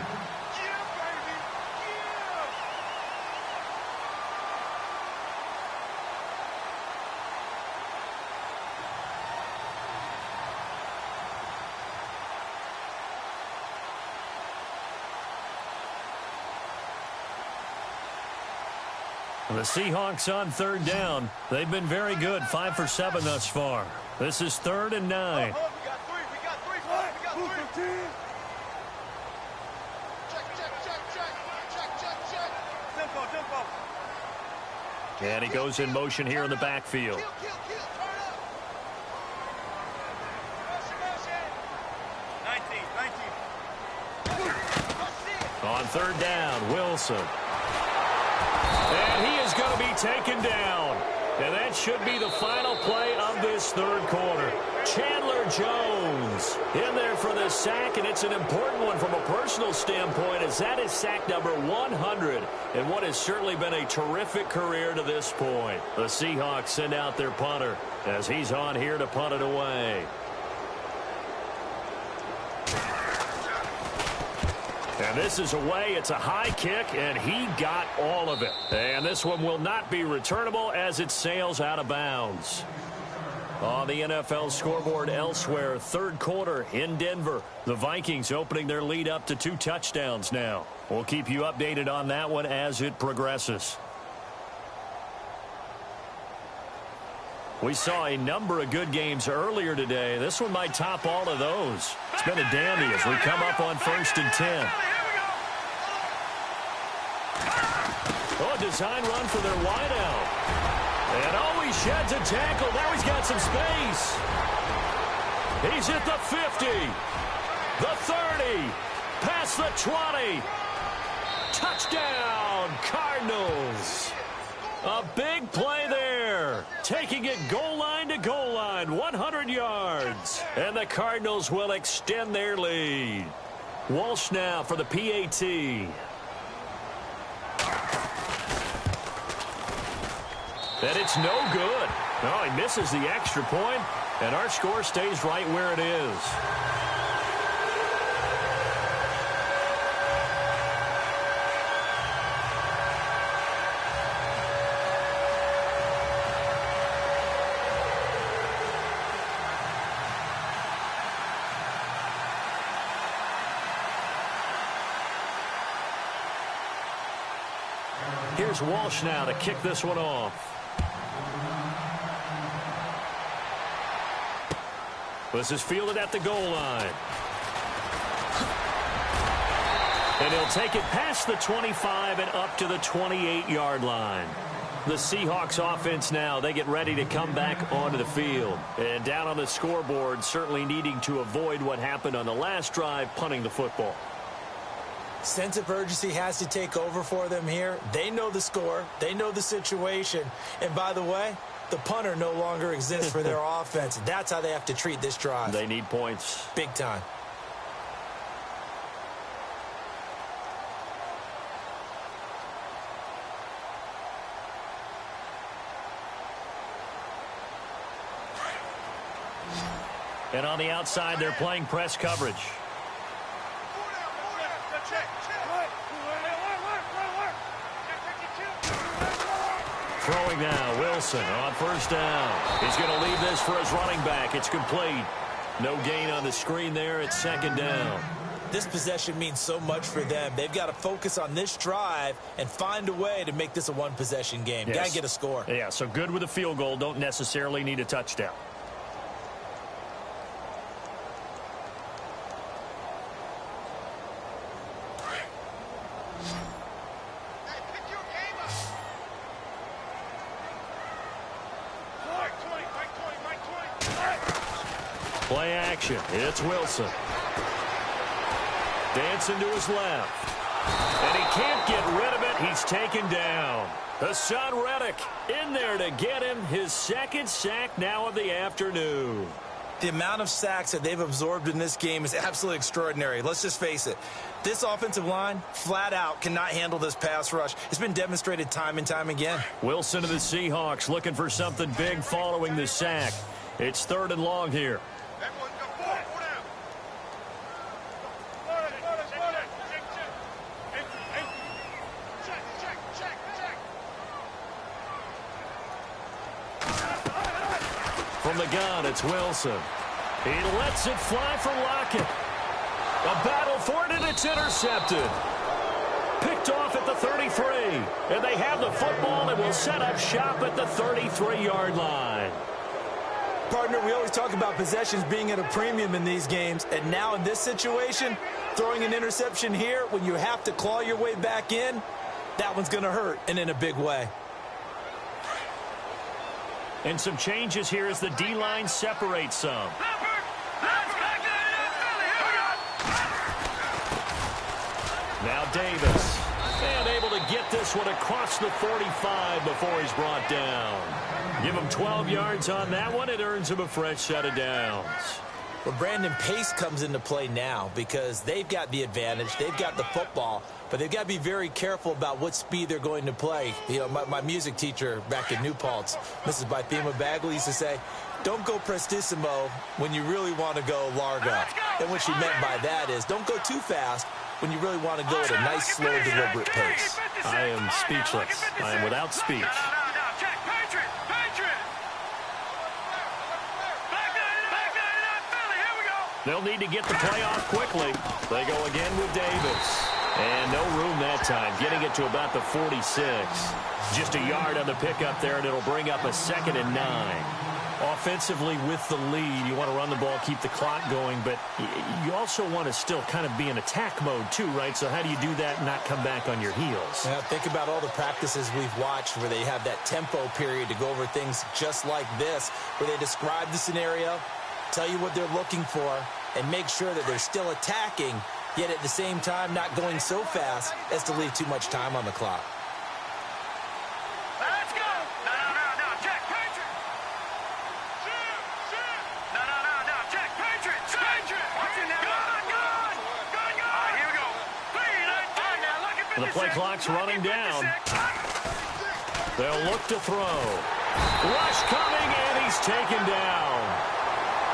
The Seahawks on third down. They've been very good, 5 for 7 thus far. This is 3rd and 9. We got three. Check. Tempo. And he goes in motion here in the backfield. On third down, Wilson. And he is going to be taken down. And that should be the final play of this third quarter. Chandler Jones in there for the sack, and it's an important one from a personal standpoint, as that is sack number 100 in what has certainly been a terrific career to this point. The Seahawks send out their punter as he's on here to punt it away. And this is away. It's a high kick, and he got all of it. And this one will not be returnable as it sails out of bounds. On the NFL scoreboard elsewhere, third quarter in Denver. The Vikings opening their lead up to 2 touchdowns now. We'll keep you updated on that one as it progresses. We saw a number of good games earlier today. This one might top all of those. It's been a dandy as we come up on 1st and 10. Oh, a design run for their wideout. And oh, he sheds a tackle. Now he's got some space. He's at the 50. The 30. Past the 20. Touchdown, Cardinals. A big play there. Taking it goal line to goal line, 100 yards. And the Cardinals will extend their lead. Walsh now for the PAT. And it's no good. No, he misses the extra point, and our score stays right where it is. Here's Walsh now to kick this one off. This is fielded at the goal line. And he'll take it past the 25 and up to the 28-yard line. The Seahawks offense now, they get ready to come back onto the field. And down on the scoreboard, certainly needing to avoid what happened on the last drive, punting the football. Sense of urgency has to take over for them here. They know the score. They know the situation. And by the way, the punter no longer exists for their offense. That's how they have to treat this drive. They need points. Big time. And on the outside, they're playing press coverage. Throwing now, Wilson on first down. He's going to leave this for his running back. It's complete. No gain on the screen there. It's second down. This possession means so much for them. They've got to focus on this drive and find a way to make this a one-possession game. Yes. Got to get a score. Yeah, so good with a field goal. Don't necessarily need a touchdown. Play action. It's Wilson. Dancing to his left. And he can't get rid of it. He's taken down. Hassan Reddick in there to get him his second sack now of the afternoon. The amount of sacks that they've absorbed in this game is absolutely extraordinary. Let's just face it. This offensive line, flat out, cannot handle this pass rush. It's been demonstrated time and time again. Wilson of the Seahawks looking for something big following the sack. It's 3rd and long here. From the gun, it's Wilson. He lets it fly for Lockett. A battle for it, and it's intercepted. Picked off at the 33. And they have the football and will set up shop at the 33-yard line. Partner, we always talk about possessions being at a premium in these games. And now in this situation, throwing an interception here when you have to claw your way back in, that one's going to hurt, and in a big way. And some changes here as the D-line separates some. Now Davis. And able to get this one across the 45 before he's brought down. Give him 12 yards on that one. It earns him a fresh set of downs. Well, Brandon, pace comes into play now because they've got the advantage. They've got the football, but they've got to be very careful about what speed they're going to play. You know, my music teacher back in New Paltz, Mrs. Bythema Bagley, used to say, don't go prestissimo when you really want to go largo. And what she meant by that is don't go too fast when you really want to go at a nice, slow, deliberate pace. I am speechless. I am without speech. They'll need to get the play off quickly. They go again with Davis. And no room that time, getting it to about the 46. Just a yard on the pickup there, and it'll bring up a 2nd and 9. Offensively with the lead, you want to run the ball, keep the clock going, but you also want to still kind of be in attack mode too, right? So how do you do that and not come back on your heels? Yeah, think about all the practices we've watched where they have that tempo period to go over things just like this, where they describe the scenario, tell you what they're looking for, and make sure that they're still attacking, yet at the same time not going so fast as to leave too much time on the clock. Let's go! No, check, Patriot! No, check, Patriot! Watch it now! Gun! All right, here we go. Now look at The play clock's running down. They'll look to throw. Rush coming, and he's taken down.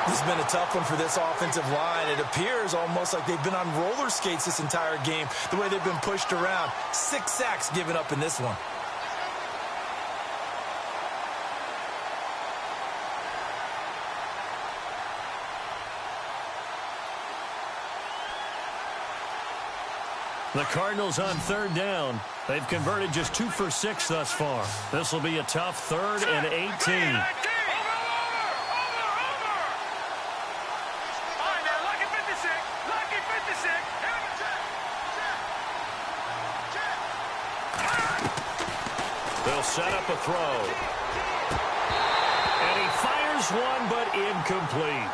This has been a tough one for this offensive line. It appears almost like they've been on roller skates this entire game, the way they've been pushed around. 6 sacks given up in this one. The Cardinals on 3rd down. They've converted just 2 for 6 thus far. This will be a tough 3rd and 18. They'll set up a throw. And he fires one, but incomplete.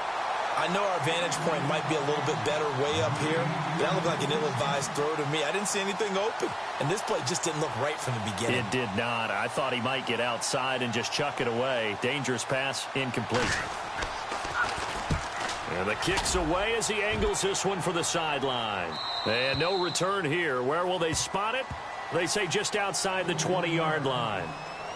I know our vantage point might be a little bit better way up here. That looked like an ill-advised throw to me. I didn't see anything open. And this play just didn't look right from the beginning. It did not. I thought he might get outside and just chuck it away. Dangerous pass, incomplete. And the kick's away as he angles this one for the sideline. And no return here. Where will they spot it? They say just outside the 20-yard line.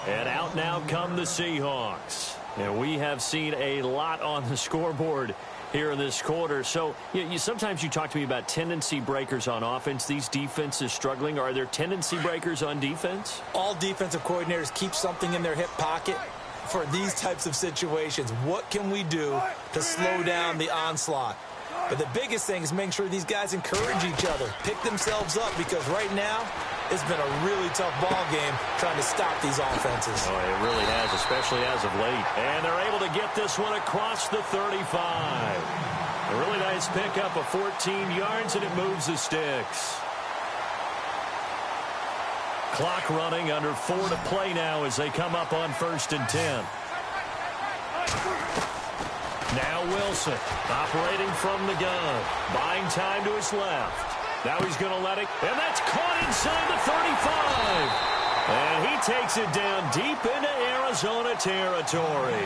And out now come the Seahawks. And we have seen a lot on the scoreboard here in this quarter. So sometimes you talk to me about tendency breakers on offense. These defenses struggling. Are there tendency breakers on defense? All defensive coordinators keep something in their hip pocket for these types of situations. What can we do to slow down the onslaught? But the biggest thing is making sure these guys encourage each other, pick themselves up, because right now it's been a really tough ball game trying to stop these offenses. Oh, it really has, especially as of late. And they're able to get this one across the 35. A really nice pickup of 14 yards, and it moves the sticks. Clock running, under 4 to play now as they come up on 1st and 10. Now Wilson, operating from the gun, buying time to his left. Now he's going to let it, and that's caught inside the 35. And he takes it down deep into Arizona territory.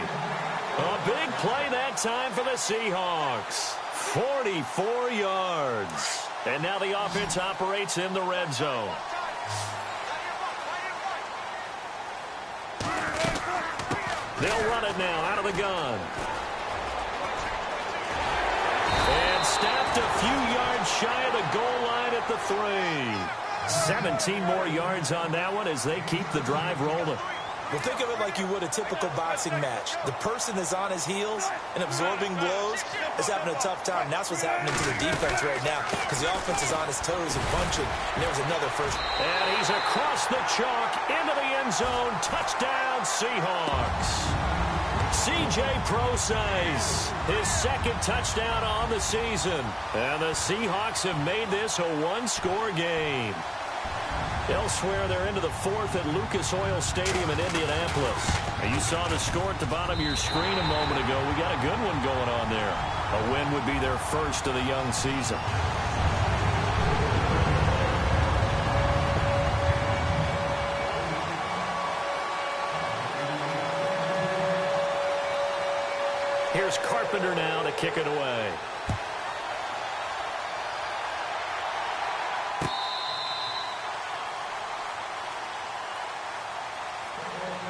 A big play that time for the Seahawks. 44 yards. And now the offense operates in the red zone. They'll run it now out of the gun. And stopped a few yards shy of the goal line at the 3. 17 more yards on that one as they keep the drive rolling. Well, think of it like you would a typical boxing match. The person is on his heels and absorbing blows is having a tough time. That's what's happening to the defense right now, because the offense is on his toes and punching. And there was another first. And he's across the chalk into the end zone. Touchdown, Seahawks. C.J. Procise, his second touchdown on the season. And the Seahawks have made this a one-score game. Elsewhere, they're into the 4th at Lucas Oil Stadium in Indianapolis. And you saw the score at the bottom of your screen a moment ago. We got a good one going on there. A win would be their first of the young season. Here's Carpenter now to kick it away.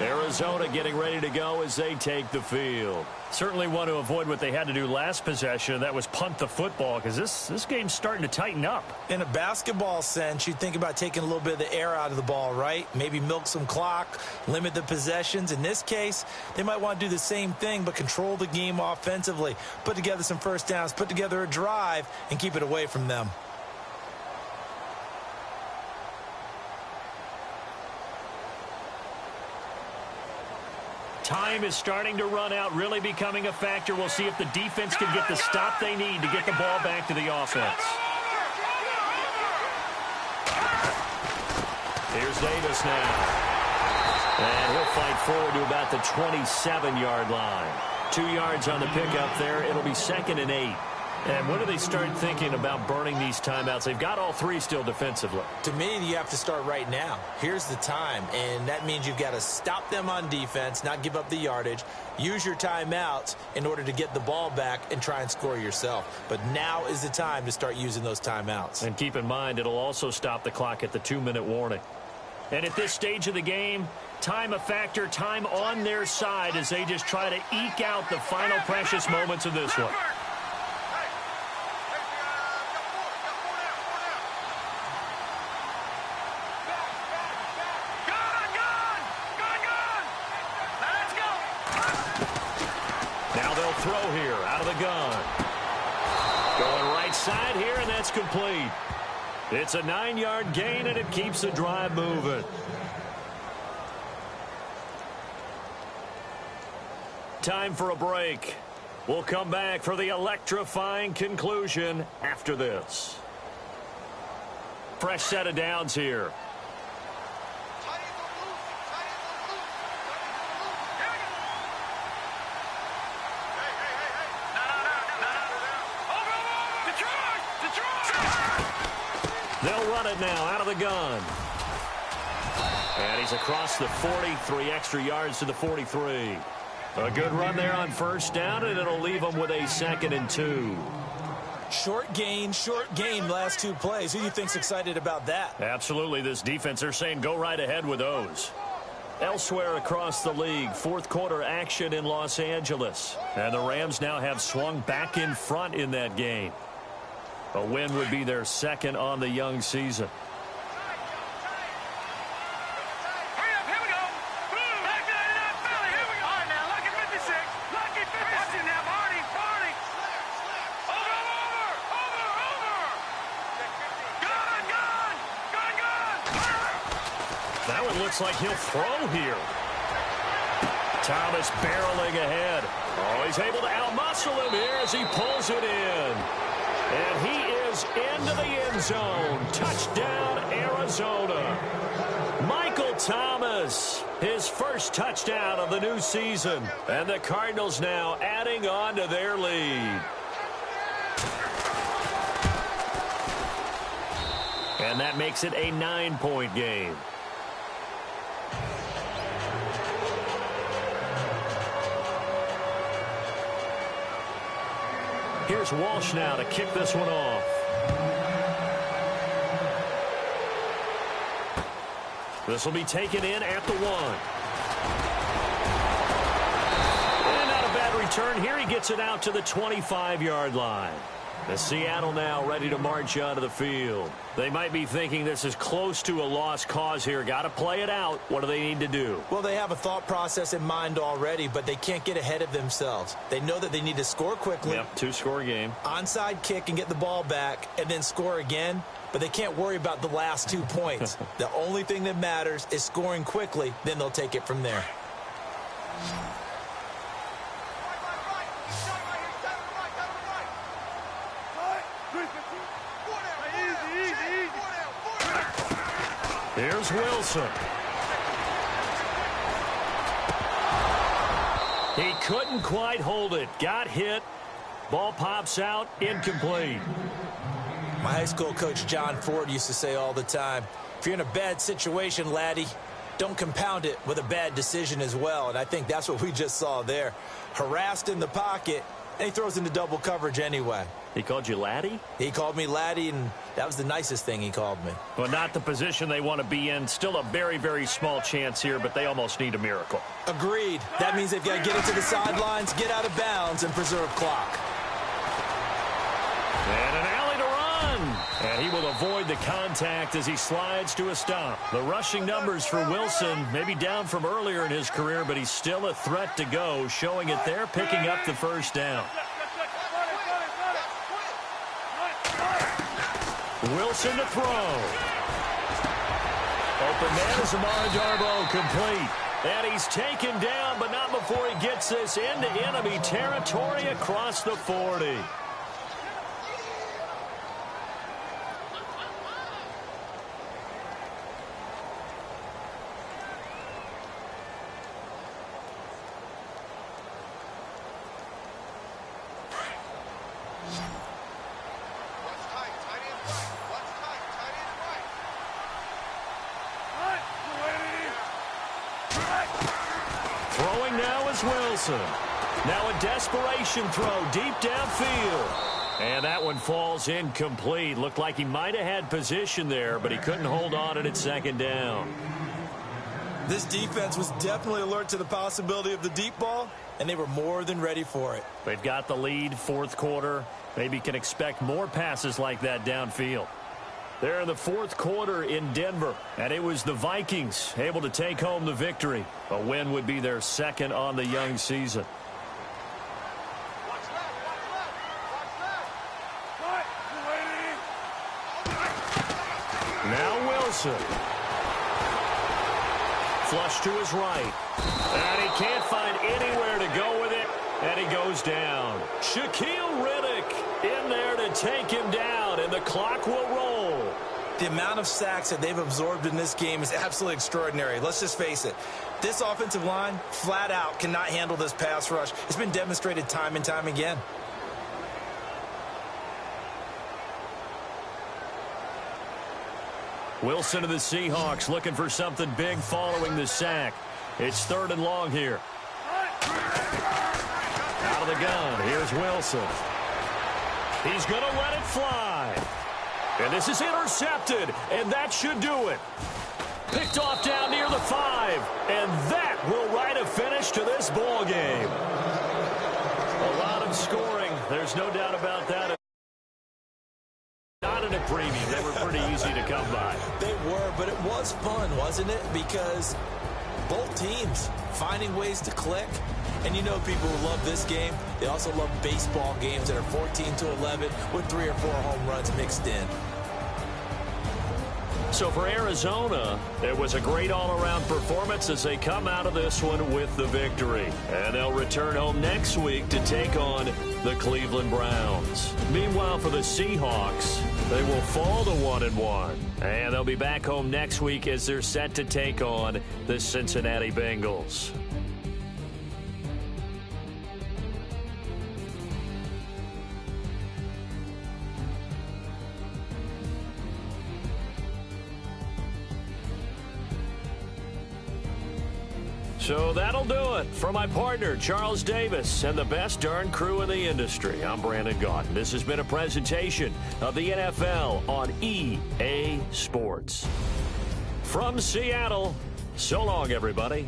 Arizona getting ready to go as they take the field. Certainly want to avoid what they had to do last possession. That was punt the football, because this game's starting to tighten up. In a basketball sense, you think about taking a little bit of the air out of the ball, right? Maybe milk some clock, limit the possessions. In this case, they might want to do the same thing, but control the game offensively. Put together some first downs, put together a drive, and keep it away from them. Time is starting to run out, really becoming a factor. We'll see if the defense can get the stop they need to get the ball back to the offense. Here's Davis now. And he'll fight forward to about the 27-yard line. 2 yards on the pickup there. It'll be 2nd and 8. And when do they start thinking about burning these timeouts? They've got all 3 still defensively. To me, you have to start right now. Here's the time, and that means you've got to stop them on defense, not give up the yardage, use your timeouts in order to get the ball back and try and score yourself. But now is the time to start using those timeouts. And keep in mind, it'll also stop the clock at the 2-minute warning. And at this stage of the game, time a factor, time on their side as they just try to eke out the final precious moments of this one. Throw here out of the gun. Going right side here, and that's complete. It's a 9-yard gain, and it keeps the drive moving. Time for a break. We'll come back for the electrifying conclusion after this. Fresh set of downs here. They'll run it now out of the gun. And he's across the 40, 3 extra yards to the 43. A good run there on first down, and it'll leave them with a 2nd and 2. Short gain, last 2 plays. Who do you think's excited about that? Absolutely. This defense, they're saying go right ahead with those. Elsewhere across the league, fourth quarter action in Los Angeles. And the Rams now have swung back in front in that game. A win would be their second on the young season. That one looks like he'll throw here. Thomas barreling ahead. Oh, he's able to outmuscle him here as he pulls it in. And he is into the end zone. Touchdown, Arizona. Michael Thomas, his first touchdown of the new season. And the Cardinals now adding on to their lead. And that makes it a 9-point game. Here's Walsh now to kick this one off. This will be taken in at the 1. And not a bad return here. He gets it out to the 25-yard line. The Seattle now ready to march onto the field. They might be thinking this is close to a lost cause here. Got to play it out. What do they need to do? Well, they have a thought process in mind already, but they can't get ahead of themselves. They know that they need to score quickly. Yep, 2-score game. Onside kick and get the ball back and then score again. But they can't worry about the last 2 points. The only thing that matters is scoring quickly. Then they'll take it from there. Here's Wilson. He couldn't quite hold it. Got hit. Ball pops out. Incomplete. My high school coach, John Ford, used to say all the time, if you're in a bad situation, laddie, don't compound it with a bad decision as well. And I think that's what we just saw there. Harassed in the pocket, and he throws into double coverage anyway. He called you laddie? He called me laddie, and that was the nicest thing he called me. Well, not the position they want to be in. Still a very, very small chance here, but they almost need a miracle. Agreed. That means they've got to get it to the sidelines, get out of bounds, and preserve clock. And an alley to run. And he will avoid the contact as he slides to a stop. The rushing numbers for Wilson may be down from earlier in his career, but he's still a threat to go, showing it there, picking up the first down. Wilson to throw. Open man is Amara Darboh, complete. And he's taken down, but not before he gets this into enemy territory across the 40. Throwing now is Wilson. Now a desperation throw deep downfield. And that one falls incomplete. Looked like he might have had position there, but he couldn't hold on at second down. This defense was definitely alert to the possibility of the deep ball, and they were more than ready for it. They've got the lead, fourth quarter. Maybe can expect more passes like that downfield. They're in the fourth quarter in Denver, and it was the Vikings able to take home the victory. A win would be their second on the young season. Now Wilson. Flush to his right. And he can't find anywhere to go with it, and he goes down. Shaquille Riddick in there to take him down, and the clock will roll. The amount of sacks that they've absorbed in this game is absolutely extraordinary. Let's just face it. This offensive line, flat out, cannot handle this pass rush. It's been demonstrated time and time again. Wilson of the Seahawks looking for something big following the sack. It's 3rd and long here. Out of the gun, here's Wilson. He's going to let it fly. And this is intercepted, and that should do it. Picked off down near the the 5, and that will write a finish to this ball game. A lot of scoring. There's no doubt about that. Not in a preview. They were pretty easy to come by. They were, but it was fun, wasn't it? Because both teams finding ways to click. And you know people who love this game, they also love baseball games that are 14-11 with 3 or 4 home runs mixed in. So for Arizona, it was a great all-around performance as they come out of this one with the victory. And they'll return home next week to take on the Cleveland Browns. Meanwhile, for the Seahawks, they will fall to 1-1. And they'll be back home next week as they're set to take on the Cincinnati Bengals. So that'll do it. For my partner, Charles Davis, and the best darn crew in the industry, I'm Brandon Gaudin. This has been a presentation of the NFL on EA Sports. From Seattle, so long, everybody.